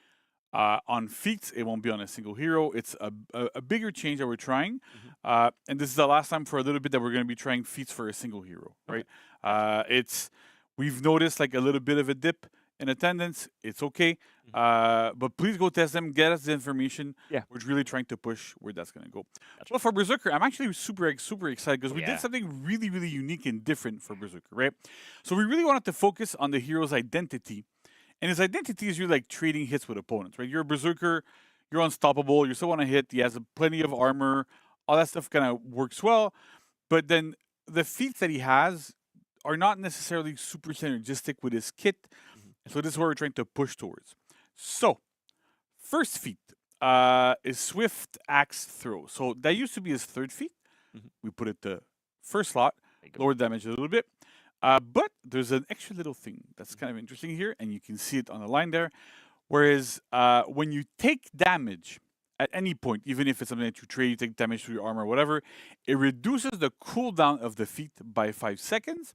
on feats. It won't be on a single hero. It's a bigger change that we're trying. And this is the last time for a little bit that we're going to be trying feats for a single hero, right? We've noticed like a little bit of a dip in attendance. It's okay. But please go test them. Get us the information. Yeah. We're really trying to push where that's going to go. Well, for Berserker, I'm actually super excited because we did something really, really unique and different for Berserker, right? So we really wanted to focus on the hero's identity. And his identity is really like trading hits with opponents, right? You're a Berserker, you're unstoppable, you still want to hit, he has plenty of armor, all that stuff kind of works well. But then the feats that he has are not necessarily super synergistic with his kit. So this is what we're trying to push towards. So, first feat is Swift Axe Throw. So that used to be his 3rd feat. We put it the first slot, lower damage a little bit. But there's an extra little thing that's kind of interesting here, and you can see it on the line there. Whereas when you take damage at any point, even if it's something that you trade, you take damage to your armor or whatever, it reduces the cooldown of the feat by 5 seconds,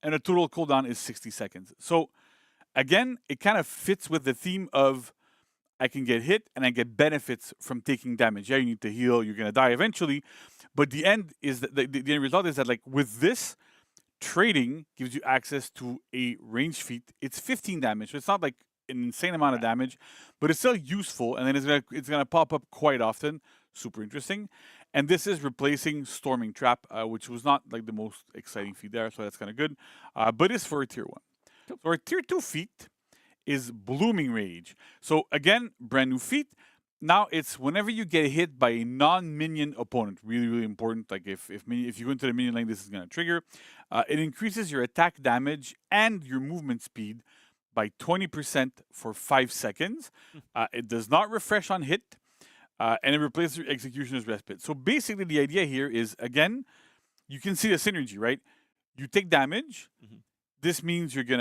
and the total cooldown is 60 seconds. So again, it kind of fits with the theme of I can get hit and I get benefits from taking damage. Yeah, you need to heal, you're going to die eventually. But the end is that the end result is that like with this, trading gives you access to a range feat. It's 15 damage, so it's not like an insane amount of damage, but it's still useful, and then it's gonna pop up quite often. Super interesting. And this is replacing Storming Trap, which was not like the most exciting feat there, so that's kind of good. But it's for a tier 1. So our tier 2 feat is Blooming Rage. So again, brand new feat. Now it's whenever you get hit by a non-minion opponent, really, really important. Like if you go into the minion lane, this is going to trigger. It increases your attack damage and your movement speed by 20% for 5 seconds. It does not refresh on hit, and it replaces your Executioner's Respite. So basically the idea here is, again, you can see the synergy, right? You take damage. This means you're going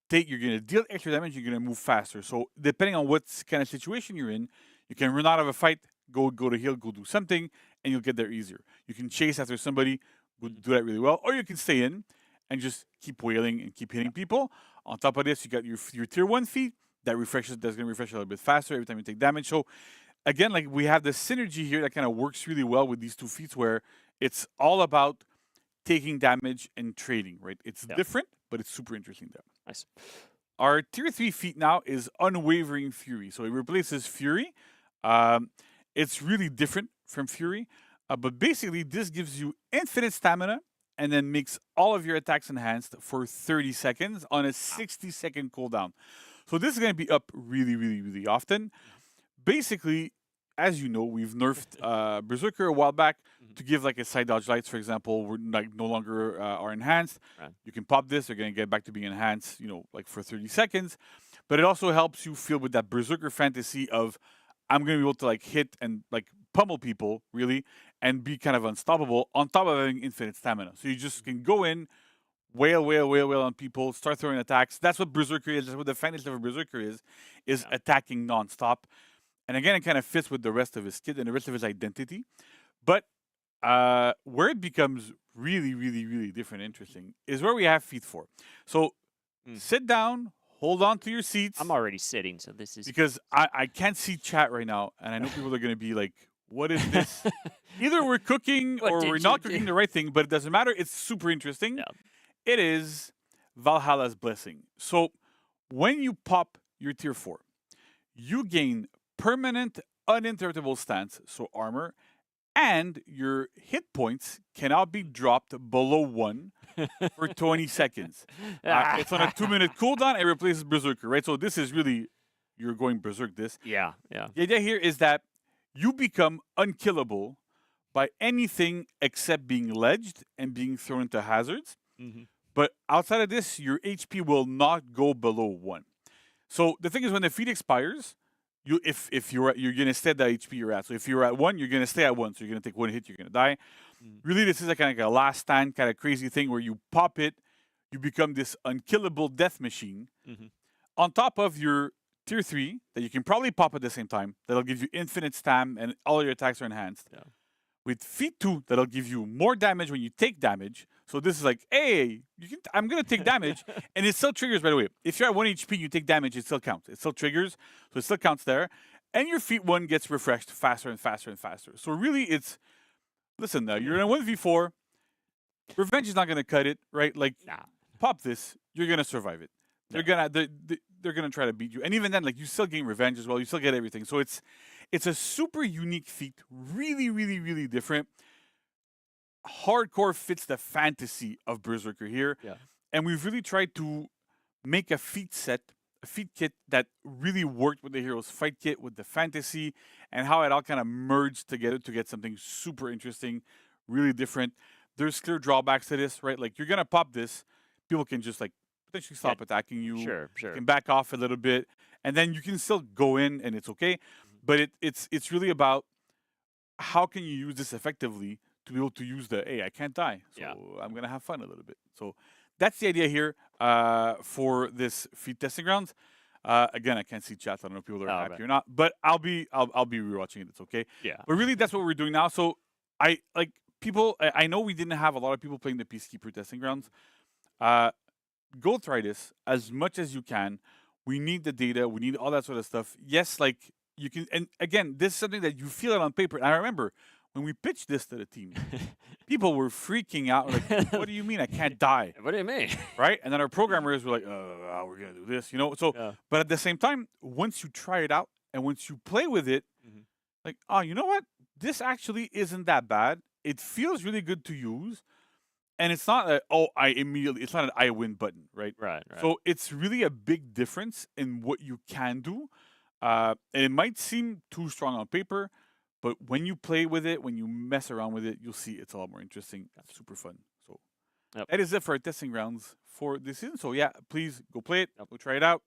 to deal extra damage, you're going to move faster. So depending on what kind of situation you're in, you can run out of a fight, go to heal, go do something, and you'll get there easier. You can chase after somebody, do that really well, or you can stay in and just keep wailing and keep hitting people. On top of this, you got your tier 1 feat that's going to refresh a little bit faster every time you take damage. So again, like we have the synergy here that kind of works really well with these 2 feats where it's all about taking damage and trading, right? It's different, but it's super interesting there. Nice. Our tier 3 feat now is Unwavering Fury. So it replaces Fury. It's really different from Fury, but basically this gives you infinite stamina and then makes all of your attacks enhanced for 30 seconds on a 60-second cooldown. So this is going to be up really, really, really often. Basically, as you know, we've nerfed Berserker a while back to give like a side dodge lights, for example, we're like no longer are enhanced. You can pop this, they're going to get back to being enhanced, like for 30 seconds. But it also helps you feel with that Berserker fantasy of I'm going to be able to like hit and like pummel people, really, and be kind of unstoppable on top of having infinite stamina. So you just can go in, wail on people, start throwing attacks. That's what Berserker is. That's what the fantasy of a Berserker is attacking nonstop. And again, it kind of fits with the rest of his kit and the rest of his identity. But where it becomes really, really, really different and interesting is where we have feat 4. So sit down, hold on to your seats. I'm already sitting, so this is... Because I can't see chat right now, and I know people are going to be like, what is this? Either we're cooking or we're not cooking the right thing, but it doesn't matter. It's super interesting. Yeah. It is Valhalla's Blessing. So when you pop your tier 4, you gain permanent uninterruptible stance, so armor, and your hit points cannot be dropped below 1 for 20 seconds. It's on a 2-minute cooldown. It replaces Berserker, right? So this is really, you're going Berserk this. Yeah. The idea here is that you become unkillable by anything except being ledged and being thrown into hazards. Mm-hmm. But outside of this, your HP will not go below 1. So the thing is, when the feat expires, if you're gonna stay at the HP you're at. So if you're at 1, you're gonna stay at 1. So you're gonna take 1 hit, you're gonna die. Really, this is a kind of a last stand kind of crazy thing where you pop it, you become this unkillable death machine. On top of your tier 3 that you can probably pop at the same time. That'll give you infinite stam and all your attacks are enhanced. Yeah. With feat 2, that'll give you more damage when you take damage. So this is like, hey, I'm gonna take damage, and it still triggers. By the way, if you're at 1 HP, you take damage, it still counts. It still triggers, so it still counts there. And your feat 1 gets refreshed faster and faster and faster. So really, it's listen. You're in a 1v4. Revenge is not gonna cut it, right? Like, pop this, you're gonna survive it. They're gonna try to beat you, and even then, like you still gain revenge as well. You still get everything. So it's a super unique feat, really, really, really different. Hardcore fits the fantasy of Berserker here, and we've really tried to make a feat kit that really worked with the hero's fight kit, with the fantasy, and how it all kind of merged together to get something super interesting, really different. There's clear drawbacks to this, right? Like you're gonna pop this, people can just like potentially stop attacking you. Sure. You can back off a little bit, and then you can still go in, and it's okay. But it's really about how can you use this effectively to be able to use the, hey, I can't die, so I'm gonna have fun a little bit. So that's the idea here for this feat testing grounds. Again, I can't see chat. I don't know if people are happy or not, but I'll be rewatching it. It's okay. Yeah. But really, that's what we're doing now. So I know we didn't have a lot of people playing the Peacekeeper testing grounds. Go try this as much as you can. We need the data. We need all that sort of stuff. Yes, like you can. And again, this is something that you feel it on paper. And I remember when we pitched this to the team, people were freaking out. Like, what do you mean I can't die? What do you mean? Right? And then our programmers were like, we're going to do this, you know? So, but at the same time, once you try it out and once you play with it, like, oh, you know what? This actually isn't that bad. It feels really good to use. And it's not it's not an I win button, right? Right. So it's really a big difference in what you can do. And it might seem too strong on paper, but when you play with it, when you mess around with it, you'll see it's a lot more interesting. That's super fun. So that is it for our testing grounds for this season. So yeah, please go play it. Go try it out.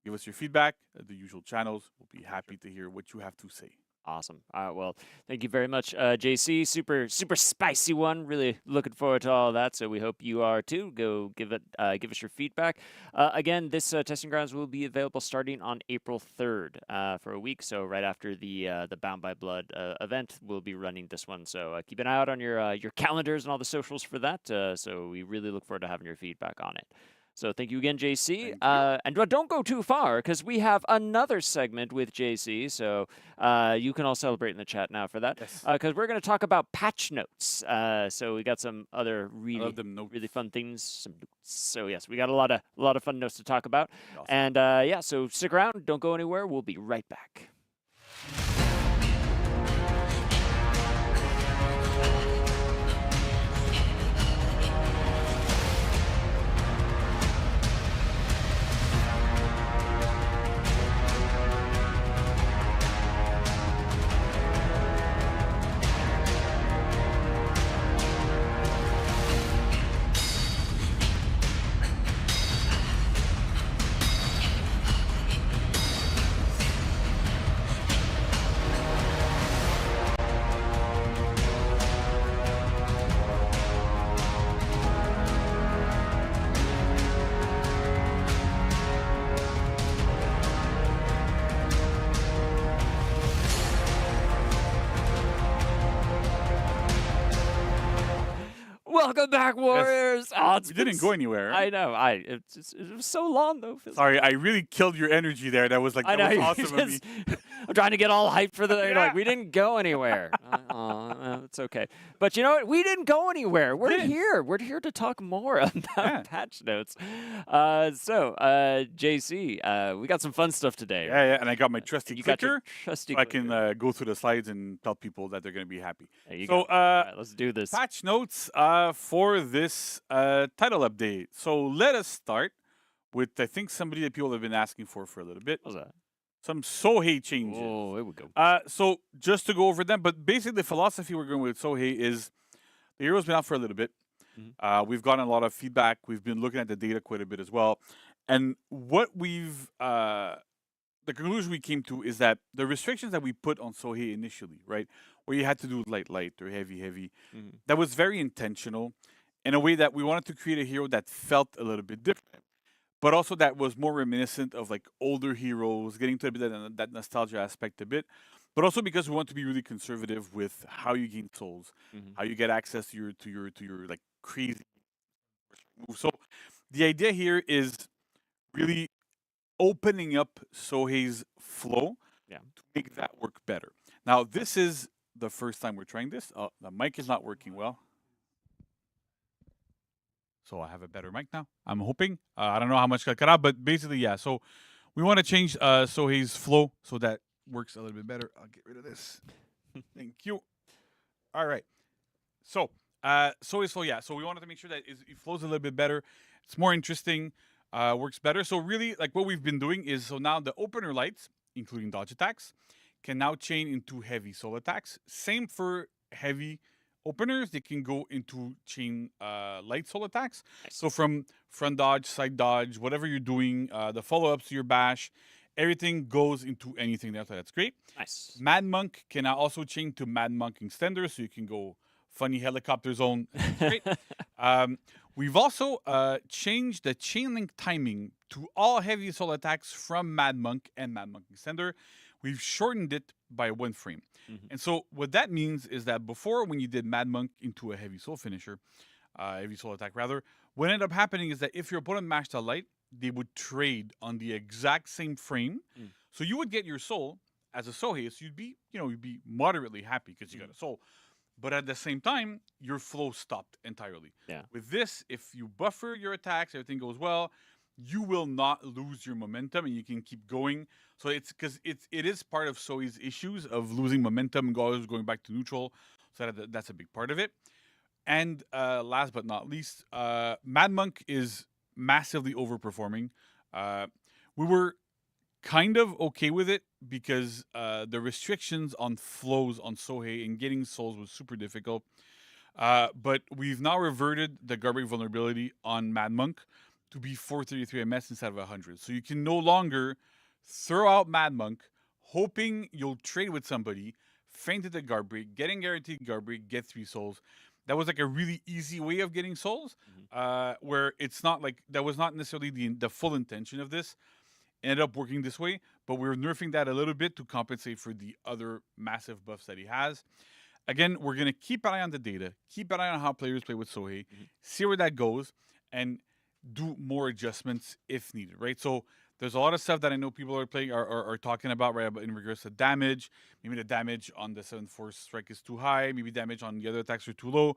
Give us your feedback at the usual channels. We'll be happy to hear what you have to say. Awesome. All right. Well, thank you very much, JC. Super spicy one. Really looking forward to all of that. So we hope you are too. Go give us your feedback. Again, this testing grounds will be available starting on April 3rd for a week. So right after the Bound by Blood event, we'll be running this one. So keep an eye out on your calendars and all the socials for that. So we really look forward to having your feedback on it. So thank you again, JC. And don't go too far, because we have another segment with JC. So you can all celebrate in the chat now for that. Because we're going to talk about patch notes. So we got some other really fun things. Some notes. So yes, we got a lot of fun notes to talk about. Awesome. And yeah, so stick around. Don't go anywhere. We'll be right back. Welcome back, Warriors. Yes. We didn't go anywhere. I know. It was so long though. Sorry, I really killed your energy there. That was like that was awesome of me. I'm trying to get all hyped for the. Like, we didn't go anywhere. It's okay. But you know what? We didn't go anywhere. We're here. We're here to talk more about patch notes. So, JC, we got some fun stuff today. Yeah. And I got my trusty clicker. Trusty so I can go through the slides and tell people that they're going to be happy. There you go. All right, let's do this. Patch notes for this title update. So let us start with, I think, somebody that people have been asking for a little bit. What's that? some Sohei changes. Oh, here we go. So just to go over them, but basically the philosophy we're going with Sohei is the hero's been out for a little bit. We've gotten a lot of feedback. We've been looking at the data quite a bit as well. And what the conclusion we came to is that the restrictions that we put on Sohei initially, right, where you had to do light or heavy, that was very intentional in a way that we wanted to create a hero that felt a little bit different, but also that was more reminiscent of like older heroes, getting to a bit of that nostalgia aspect a bit, but also because we want to be really conservative with how you gain souls, how you get access to your like crazy moves. So the idea here is really opening up Sohei's flow to make that work better. Now, this is the first time we're trying this. The mic is not working well. So I have a better mic now, I'm hoping. I don't know how much got cut out, but basically, yeah. So we want to change Sohei's flow so that works a little bit better. I'll get rid of this. Thank you. All right. So Sohei's flow, yeah. So we wanted to make sure that it flows a little bit better. It's more interesting. Works better. So really, like what we've been doing is, so now the opener lights, including dodge attacks, can now chain into heavy soul attacks. Same for heavy openers, they can go into chain light soul attacks. So from front dodge, side dodge, whatever you're doing, the follow-ups to your bash, everything goes into anything there. So that's great. Nice. Mad Monk can now also chain to Mad Monk Extender, so you can go funny helicopter zone. Great. We've also changed the chain link timing to all heavy soul attacks from Mad Monk and Mad Monk Extender. We've shortened it by 1 frame. And so what that means is that before, when you did Mad Monk into a heavy soul finisher, heavy soul attack rather, what ended up happening is that if your opponent mashed a light, they would trade on the exact same frame. So you would get your soul as a Sohei, so you'd be moderately happy because you got a soul. But at the same time, your flow stopped entirely. Yeah. With this, if you buffer your attacks, everything goes well, you will not lose your momentum and you can keep going. So it's because it is part of Sohei's issues of losing momentum and always going back to neutral. So that's a big part of it. And last but not least, Mad Monk is massively overperforming. We were kind of okay with it because the restrictions on flows on Sohei and getting souls was super difficult. But we've now reverted the garbage vulnerability on Mad Monk to be 433 MS instead of 100. So you can no longer throw out Mad Monk, hoping you'll trade with somebody, feint at the garbage, getting guaranteed garbage, get 3 souls. That was like a really easy way of getting souls, where it's not like, that was not necessarily the full intention of this. Ended up working this way, but we're nerfing that a little bit to compensate for the other massive buffs that he has. Again, we're going to keep an eye on the data, keep an eye on how players play with Sohei, see where that goes, and do more adjustments if needed, right? So there's a lot of stuff that I know people are playing are talking about, right, in regards to damage. Maybe the damage on the 7-4 strike is too high. Maybe damage on the other attacks are too low.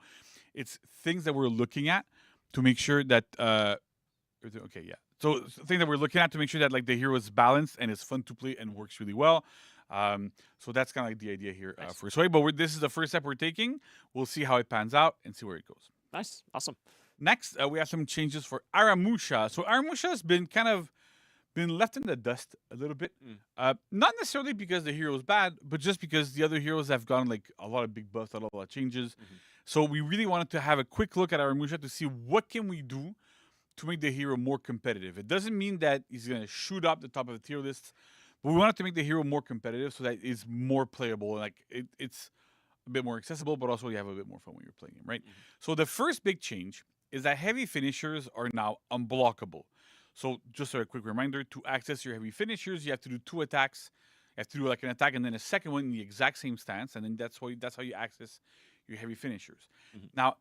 It's things that we're looking at to make sure that, okay, yeah. So thing that we're looking at to make sure that like the hero is balanced and is fun to play and works really well. So that's kind of like the idea here for Sohei. But this is the first step we're taking. We'll see how it pans out and see where it goes. Nice. Awesome. Next, we have some changes for Aramusha. So Aramusha has been left in the dust a little bit. Not necessarily because the hero is bad, but just because the other heroes have gotten like a lot of big buffs, a lot of changes. So we really wanted to have a quick look at Aramusha to see what can we do to make the hero more competitive. It doesn't mean that he's going to shoot up the top of the tier list, but we wanted to make the hero more competitive so that it's more playable. Like it's a bit more accessible, but also you have a bit more fun when you're playing him, right? So the first big change is that heavy finishers are now unblockable. So just a quick reminder, to access your heavy finishers, you have to do 2 attacks. You have to do like an attack and then a second one in the exact same stance, and then that's how you access your heavy finishers. Now,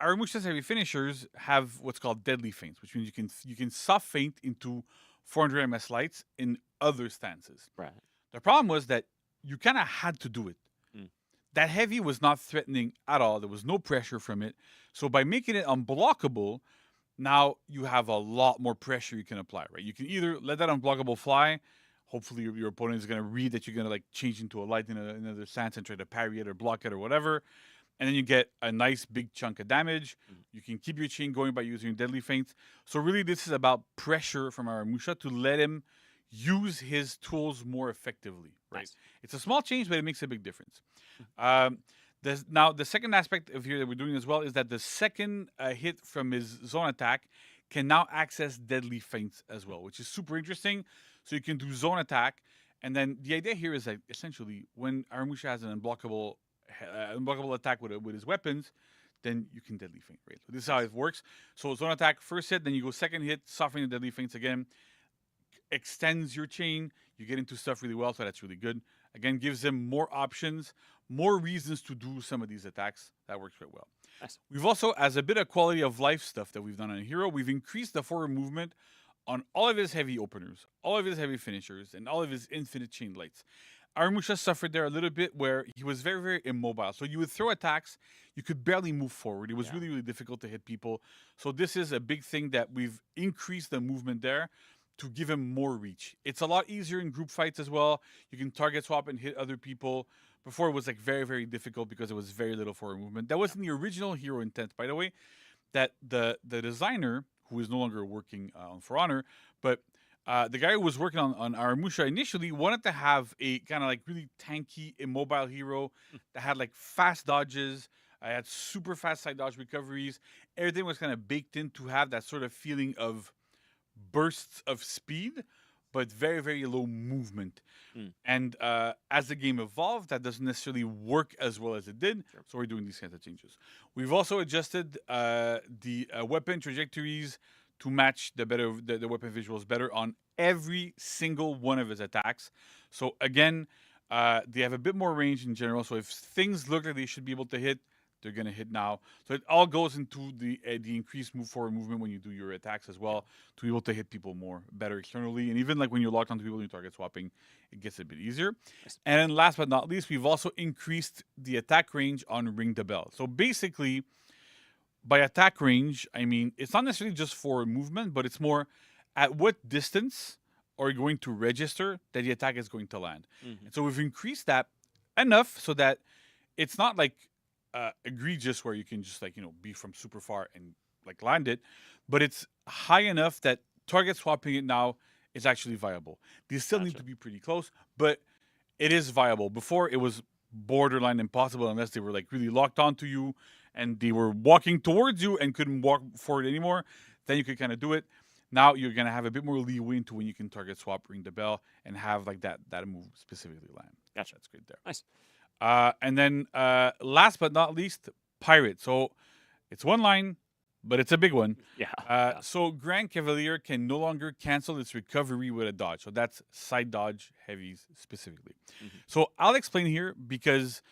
Aramusha's heavy finishers have what's called deadly feints, which means you can soft feint into 400 MS lights in other stances. Right. The problem was that you kind of had to do it. That heavy was not threatening at all. There was no pressure from it. So by making it unblockable, now you have a lot more pressure you can apply, right? You can either let that unblockable fly. Hopefully your opponent is going to read that you're going to like change into a light in another stance and try to parry it or block it or whatever. And then you get a nice big chunk of damage. You can keep your chain going by using deadly feints. So really this is about pressure from Aramusha to let him, use his tools more effectively. Right. Nice. It's a small change, but it makes a big difference. Now, the second aspect of here that we're doing as well is that the second hit from his zone attack can now access deadly feints as well, which is super interesting. So you can do zone attack, and then the idea here is that essentially when Aramusha has an unblockable attack with his weapons, then you can deadly feint, right? So this is how it works. So zone attack, first hit, then you go second hit, softening the deadly feints again, extends your chain, you get into stuff really well, so that's really good. Again, gives him more options, more reasons to do some of these attacks. That works quite well. Nice. We've also, as a bit of quality of life stuff that we've done on Hero, we've increased the forward movement on all of his heavy openers, all of his heavy finishers, and all of his infinite chain lights. Aramusha suffered there a little bit where he was very, very immobile. So you would throw attacks, you could barely move forward. It was really, really difficult to hit people. So this is a big thing that we've increased the movement there to give him more reach. It's a lot easier in group fights as well. You can target swap and hit other people. Before it was like very, very difficult because it was very little forward movement. That wasn't the original Hero intent, by the way. That the designer, who is no longer working on For Honor, but the guy who was working on Aramusha initially wanted to have a kind of like really tanky, immobile hero that had like fast dodges. I had super fast side dodge recoveries. Everything was kind of baked in to have that sort of feeling of bursts of speed, but very, very low movement. And as the game evolved, that doesn't necessarily work as well as it did. So we're doing these kinds of changes. We've also adjusted the weapon trajectories to match the weapon visuals better on every single one of his attacks. So again, they have a bit more range in general. So if things look like they should be able to hit, they're going to hit now. So it all goes into the increased move forward movement when you do your attacks as well, to be able to hit people better externally. And even like when you're locked onto people and you target swapping, it gets a bit easier. And then last but not least, we've also increased the attack range on Ring the Bell. So basically, by attack range, I mean, it's not necessarily just forward movement, but it's more at what distance are you going to register that the attack is going to land. And so we've increased that enough so that it's not like egregious where you can just like, be from super far and like land it, but it's high enough that target swapping it now is actually viable. These still need to be pretty close, but it is viable. Before it was borderline impossible unless they were like really locked onto you and they were walking towards you and couldn't walk forward anymore. Then you could kind of do it. Now you're gonna have a bit more leeway into when you can target swap, Ring the Bell, and have like that move specifically land. Gotcha. That's good there. Nice. And then last but not least, Pirate. So it's one line, but it's a big one. Yeah. So Grand Cavalier can no longer cancel its recovery with a dodge. So that's side dodge heavies specifically. So I'll explain here because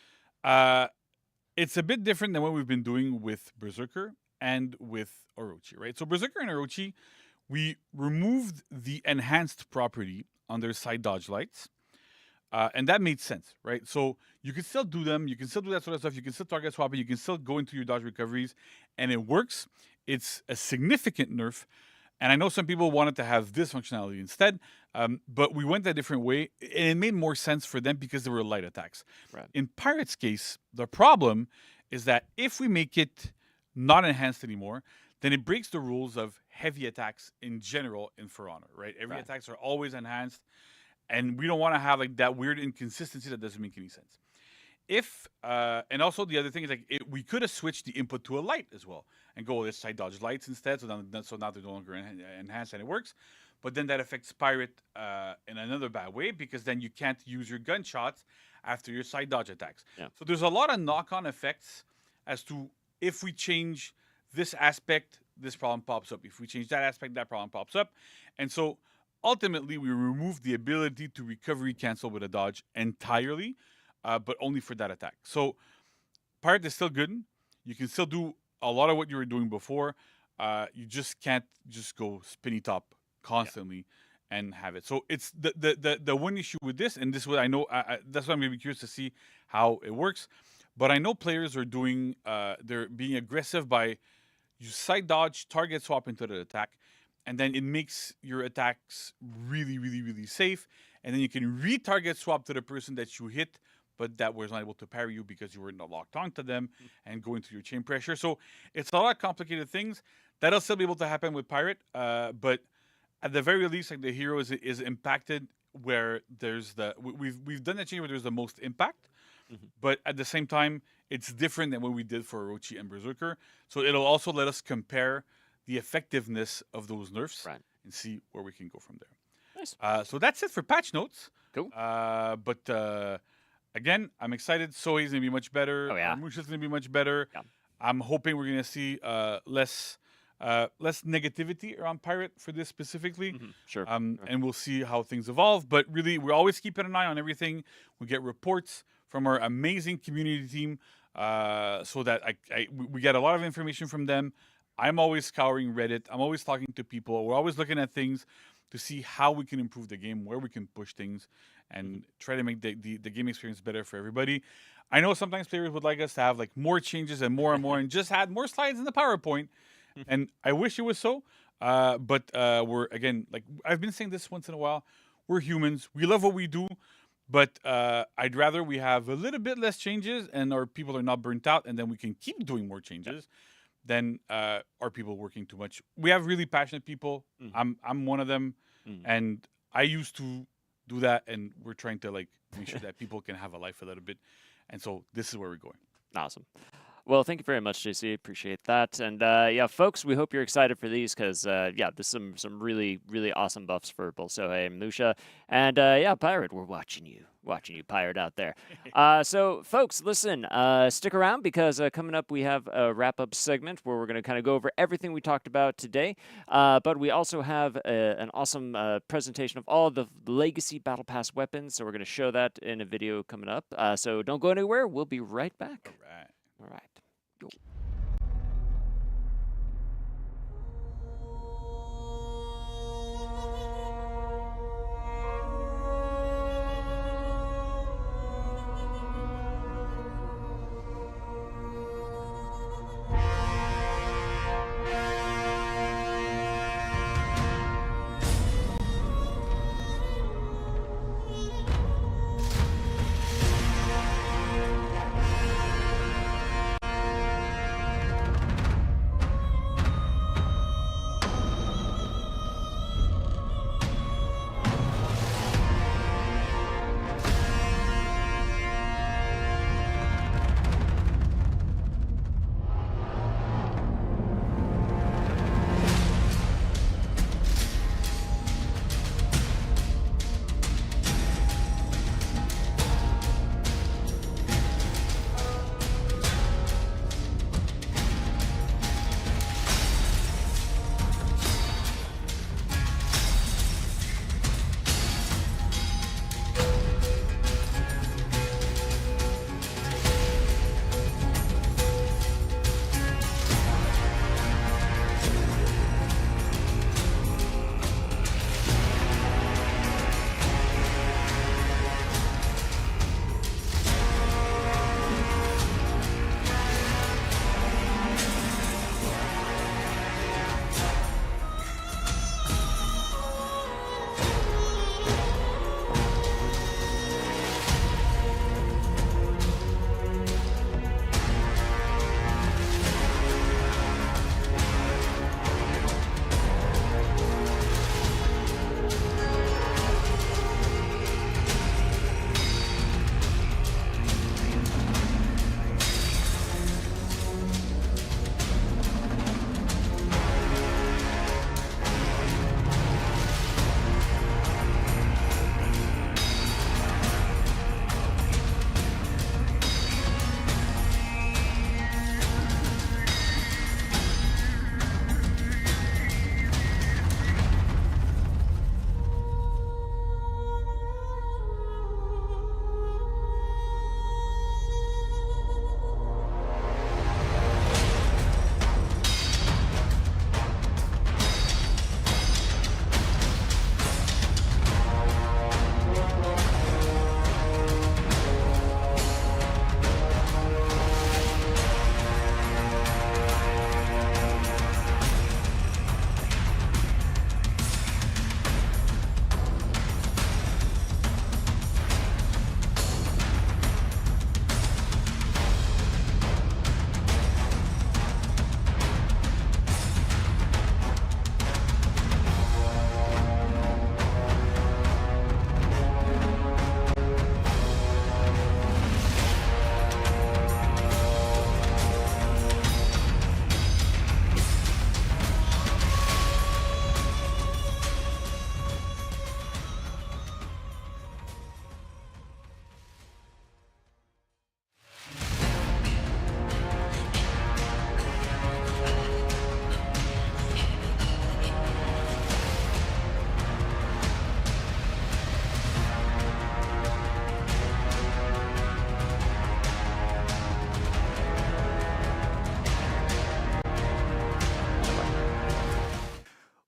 it's a bit different than what we've been doing with Berserker and with Orochi, right? So Berserker and Orochi, we removed the enhanced property on their side dodge lights. And that made sense, right? So you can still do them. You can still do that sort of stuff. You can still target swap it. You can still go into your dodge recoveries. And it works. It's a significant nerf. And I know some people wanted to have this functionality instead. But we went a different way. And it made more sense for them because they were light attacks. Right. In Pirate's case, the problem is that if we make it not enhanced anymore, then it breaks the rules of heavy attacks in general in For Honor, right? Every attacks are always enhanced. And we don't want to have like that weird inconsistency that doesn't make any sense. If and also the other thing is like we could have switched the input to a light as well and go with side dodge lights instead. So now they're no longer enhanced and it works. But then that affects Pirate in another bad way because then you can't use your gunshots after your side dodge attacks. Yeah. So there's a lot of knock-on effects as to if we change this aspect, this problem pops up. If we change that aspect, that problem pops up. And so ultimately, we removed the ability to recovery cancel with a dodge entirely, but only for that attack. So Pirate is still good. You can still do a lot of what you were doing before. You just can't just go spinny top constantly and have it. So it's the one issue with this, and this is what I know. That's why I'm going to be curious to see how it works. But I know players are doing, they're being aggressive by you side dodge, target swap into the attack. And then it makes your attacks really, really, really safe. And then you can retarget swap to the person that you hit, but that was not able to parry you because you were not locked onto them and go into your chain pressure. So it's a lot of complicated things. That'll still be able to happen with Pirate. But at the very least, like the hero is impacted where there's we've done a change where there's the most impact, but at the same time, it's different than what we did for Orochi and Berserker. So it'll also let us compare the effectiveness of those nerfs and see where we can go from there. Nice. So that's it for patch notes. Cool. But again, I'm excited. Soi's gonna be much better. Oh, yeah. Musha's gonna be much better. Yeah. I'm hoping we're gonna see less negativity around Pirate for this specifically. Sure. And we'll see how things evolve. But really, we're always keeping an eye on everything. We get reports from our amazing community team, so that we get a lot of information from them. I'm always scouring Reddit. I'm always talking to people. We're always looking at things to see how we can improve the game, where we can push things, and try to make the game experience better for everybody. I know sometimes players would like us to have like more changes and more, and just add more slides in the PowerPoint. And I wish it was so, but we're, again, like I've been saying this once in a while, we're humans. We love what we do, but I'd rather we have a little bit less changes and our people are not burnt out, and then we can keep doing more changes than our people working too much. We have really passionate people. I'm one of them, and I used to do that, and we're trying to like make sure that people can have a life a little bit. And so this is where we're going. Awesome. Well, thank you very much, JC. Appreciate that. And yeah, folks, we hope you're excited for these because, yeah, there's some really, really awesome buffs for both Sohei and Musha. And yeah, Pirate, we're watching you, Pirate out there. So, folks, listen, stick around because coming up we have a wrap-up segment where we're going to kind of go over everything we talked about today. But we also have an awesome presentation of all the Legacy Battle Pass weapons. So we're going to show that in a video coming up. So don't go anywhere. We'll be right back. All right. Go.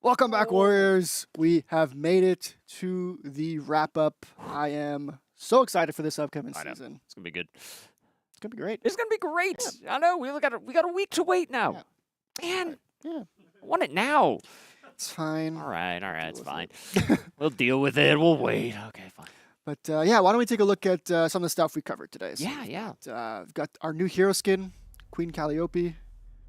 Welcome back, Warriors. We have made it to the wrap up. I am so excited for this upcoming season. It's gonna be good. It's gonna be great. It's gonna be great. I know. We got a week to wait now. Man, Yeah, I want it now. it's fine. All right, it's with fine. We'll deal with it. We'll wait. Okay, fine. But yeah, why don't we take a look at some of the stuff we covered today? So Yeah. we've got our new hero skin, Queen Calliope,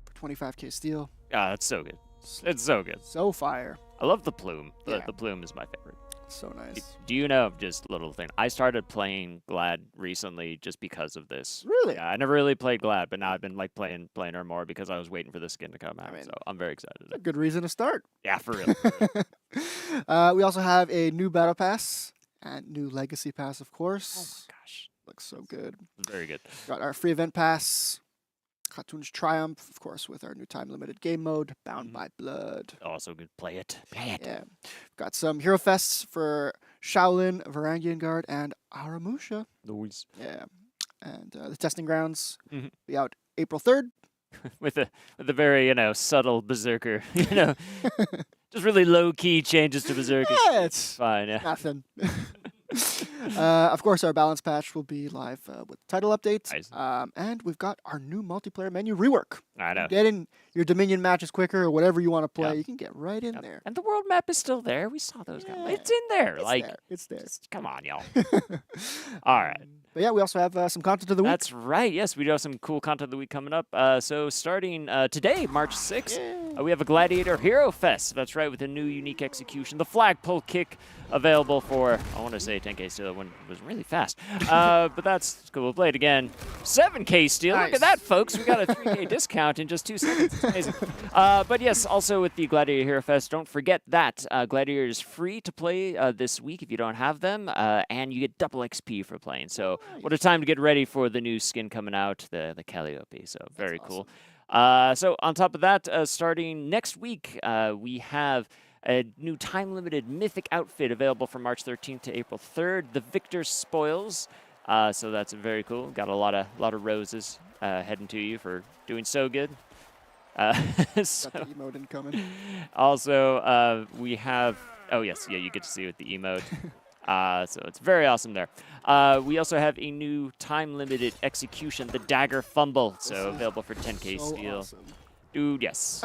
for 25k steel. Ah, that's so good. It's so good. So fire. I love the plume. Yeah. The plume is my favorite. So nice. Do you know, just a little thing, I started playing Glad recently just because of this. Really? Yeah, I never really played Glad, but now I've been like playing her more because I was waiting for the skin to come out. mean, So I'm very excited. A good reason to start. Yeah, for real. We also have a new battle pass and new legacy pass, of course. Oh my gosh. Looks so good. Very good. Got our free event pass, Khatoon's Triumph, of course, with our new time limited game mode, Bound by Blood. Also good. Play it. Play it. Yeah. Got some hero fests for Shaolin, Varangian Guard, and Aramusha. Noise. Yeah. And the testing grounds Mhm. be out April 3rd. with a very, subtle berserker. Just really low key changes to berserker. Yeah, it's Fine, yeah. nothing. Of course, our balance patch will be live with title updates. Nice. And we've got our new multiplayer menu rework. I know. Get in your Dominion matches quicker or whatever you want to play. Yeah. You can get right in there. And the world map is still there. We saw those guys. Yeah. It's in there. It's there. Just, come on, y'all. All right. But yeah, we also have some content of the week. That's right. Yes, we do have some cool content of the week coming up. So starting today, March 6th, we have a Gladiator Hero Fest. That's right, with a new unique execution. The flagpole kick available for, I want to say 10k steel. That one was really fast. But that's cool. We'll play it again. 7k steel. Look Nice. at that, folks. We got a 3k discount in just 2 seconds. It's amazing. But yes, also with the Gladiator Hero Fest, don't forget that Gladiator is free to play this week if you don't have them, and you get double XP for playing. So what a time to get ready for the new skin coming out, the Calliope. So very cool. So on top of that, starting next week, we have a new time-limited mythic outfit available from March 13th to April 3rd. The Victor's Spoils. So that's very cool. Got a lot of roses heading to you for doing so good. Got So the emote incoming. also, we have. Oh yes, yeah, you get to see with the emote. So it's very awesome there. We also have a new time-limited execution, the Dagger Fumble. So available for 10k So steel. awesome. Dude, yes.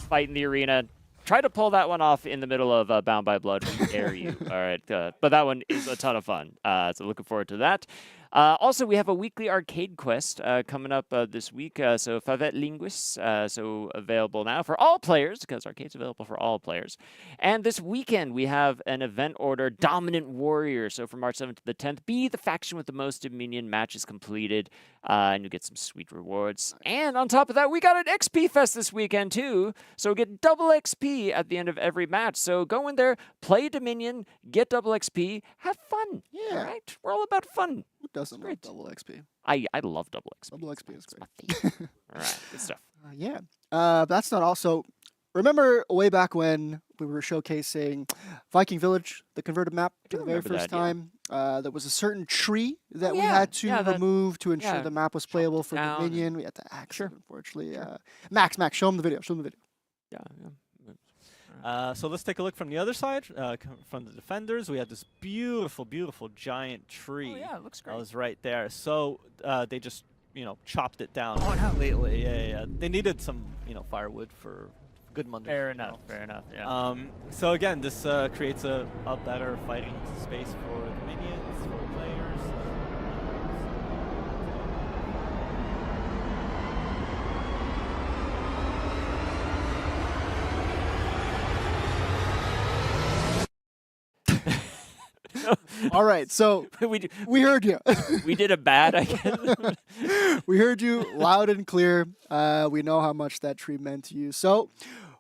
Fight in the arena. Try to pull that one off in the middle of Bound by Blood. We dare you. All right. But that one is a ton of fun. So looking forward to that. Also, we have a weekly arcade quest coming up this week. So Favette Linguis, so available now for all players, because arcade's available for all players. And this weekend, we have an event order, Dominant Warrior. So from March 7th to the 10th, be the faction with the most Dominion matches completed, and you'll get some sweet rewards. And on top of that, we got an XP Fest this weekend, too. So get double XP at the end of every match. So go in there, play Dominion, get double XP, have fun. Yeah. All right? We're all about fun. Who doesn't love great. double XP? I love double XP. Double XP is It's great. my favorite. All right, good stuff. Yeah. That's not all. So remember way back when we were showcasing Viking Village, the converted map for the very remember first that, yeah. time? There was a certain tree that we yeah. had to Yeah, that- remove to ensure yeah, the map was playable for down and- Dominion. We had to axe Sure. it, unfortunately. Max, show him the video. Show him the video. Yeah. So let's take a look from the other side, from the defenders. We had this beautiful, beautiful giant tree. Oh, yeah, it looks That great. was right there. So they just, chopped it down completely. Yeah. They needed some, firewood for good Monday. Fair enough. Yeah. So again, this creates a better fighting space for the minions, for players. All right. So we heard you. we did a bad, I guess. We heard you loud and clear. We know how much that tree meant to you. So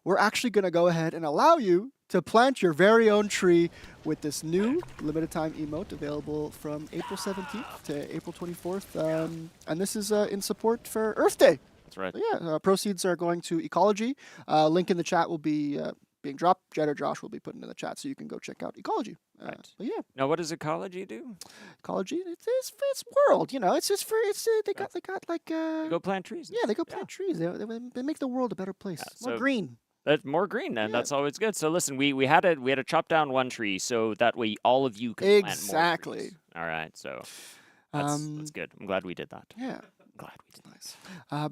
we're actually going to go ahead and allow you to plant your very own tree with this new limited time emote available from April 17th to April 24th. And this is in support for Earth Day. That's right. So yeah, proceeds are going to Ecology. Link in the chat will be being dropped. Jed or Josh will be put into the chat, so you can go check out Ecology. Right. But yeah, Now, what does ecology do? Ecology, it's world. It's just for they got like You go plant trees. yeah, they go plant trees. They make the world a better place. Yeah, More so- green. That's more green, and that's always good. So listen, we had to chop down one tree so that way all of you could plant more Exactly. trees. All right, so that's good. I'm glad we did that. Yeah. I'm glad we did. Nice.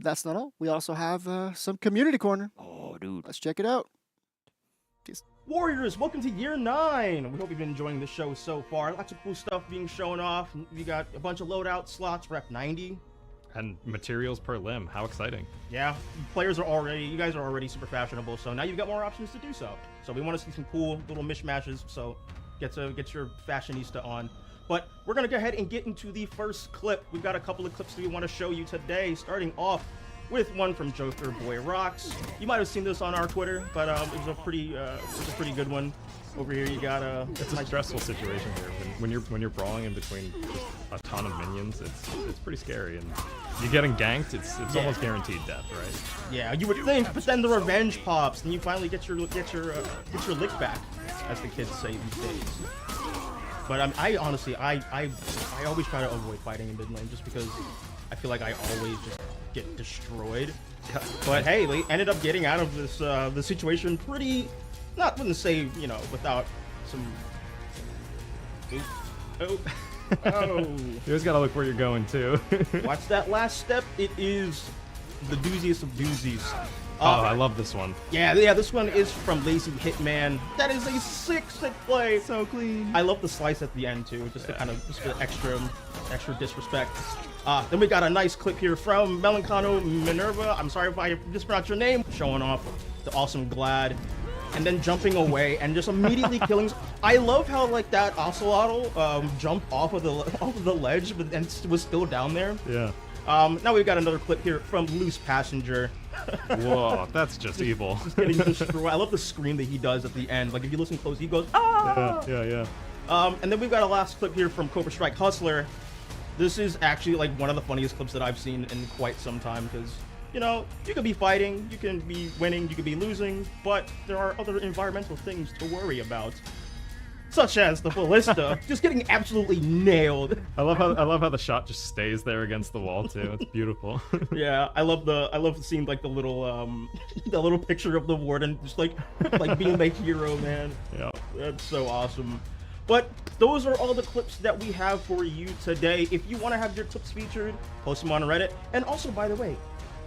That's not all. We also have some community corner. Oh, dude. Let's check it out. Warriors, welcome to year 9. We hope you've been enjoying the show so far. Lots of cool stuff being shown off. We got a bunch of loadout slots for F90. And materials per limb. How exciting. Yeah, you guys are already super fashionable, so now you've got more options to do so. So we want to see some cool little mishmashes, so get your fashionista on. But we're going to go ahead and get into the first clip. We've got a couple of clips that we want to show you today, starting off with one from Joker Boy Rocks. You might have seen this on our Twitter, but it was a pretty good one. Over here, you got it's a stressful situation here. When you're brawling in between just a ton of minions, it's pretty scary. And you getting ganked, it's almost guaranteed death, right? Yeah, you would think, but then the revenge pops, and you finally get your lick back, as the kids say these days. But I honestly, I always try to avoid fighting in mid lane just because I feel like I always just get destroyed. But hey, they ended up getting out of this the situation pretty. Wouldn't say, without some. Oh. You always gotta look where you're going too. Watch that last step. It is the dooziest of doozies. I love this one. Yeah, this one is from Lazy Hitman. That is a sick play. So clean. I love the slice at the end too, just to kind of just for extra disrespect. Then we got a nice clip here from Melancano Minerva. I'm sorry if I mispronounced your name. Showing off the awesome Glad. And then jumping away and just immediately killing. I love how like that Ocelotl jumped off of the ledge, but then was still down there. Yeah. Now we've got another clip here from Loose Passenger. Whoa, that's just evil. Just getting destroyed. I love the scream that he does at the end. Like if you listen close, he goes ah. Yeah. And then we've got a last clip here from Cobra Strike Hustler. This is actually like one of the funniest clips that I've seen in quite some time because. You could be fighting, you can be winning, you could be losing, but there are other environmental things to worry about, such as the ballista just getting absolutely nailed. I love how the shot just stays there against the wall too. It's beautiful. Yeah, I love seeing like the little picture of the warden just like being the hero, man. Yeah, that's so awesome. But those are all the clips that we have for you today. If you want to have your clips featured, post them on Reddit, and also by the way.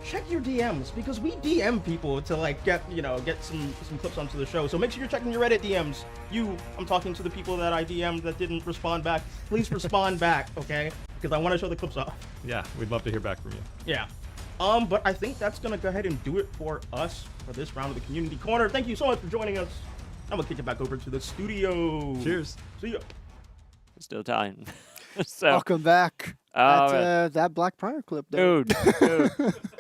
Check your DMs because we DM people to like get some clips onto the show. So make sure you're checking your Reddit DMs. I'm talking to the people that I DM'd that didn't respond back. Please respond back, okay? Because I want to show the clips off. Yeah, we'd love to hear back from you. Yeah. But I think that's gonna go ahead and do it for us for this round of the Community Corner. Thank you so much for joining us. I'm gonna kick it back over to the studio. Cheers. See ya. Still Italian. So, welcome back. That Black Prior clip, though. Dude.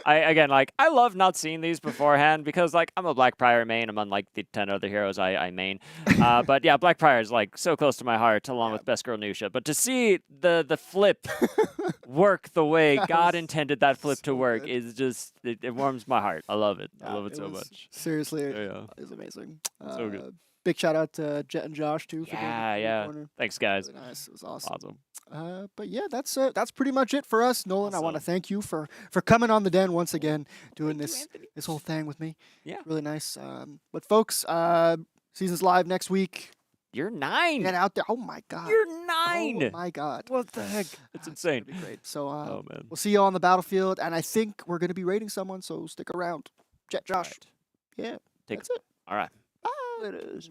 I love not seeing these beforehand because I'm a Black Prior main. I'm unlike the 10 other heroes I main. But yeah, Black Prior is so close to my heart, along with Best Girl Nusha. But to see the flip work the way God intended that flip to work is just it warms my heart. I love it. I love it so much. Seriously, it was amazing. So good. Big shout out to Jet and Josh too. For yeah. Corner. Thanks, guys. Really nice. It was awesome. Awesome. But yeah, that's pretty much it for us, Nolan. Awesome. I want to thank you for coming on the Den once again, doing this whole thing with me. Yeah, really nice. But folks, season's live next week. You're 9. Get out there! Oh my God. You're 9. Oh my God. What the heck? It's insane. It's great. So oh man, we'll see you on the battlefield, and I think we're gonna be raiding someone. So stick around. Jet, Josh. Right. Yeah. That's it. All right. Bye. It is.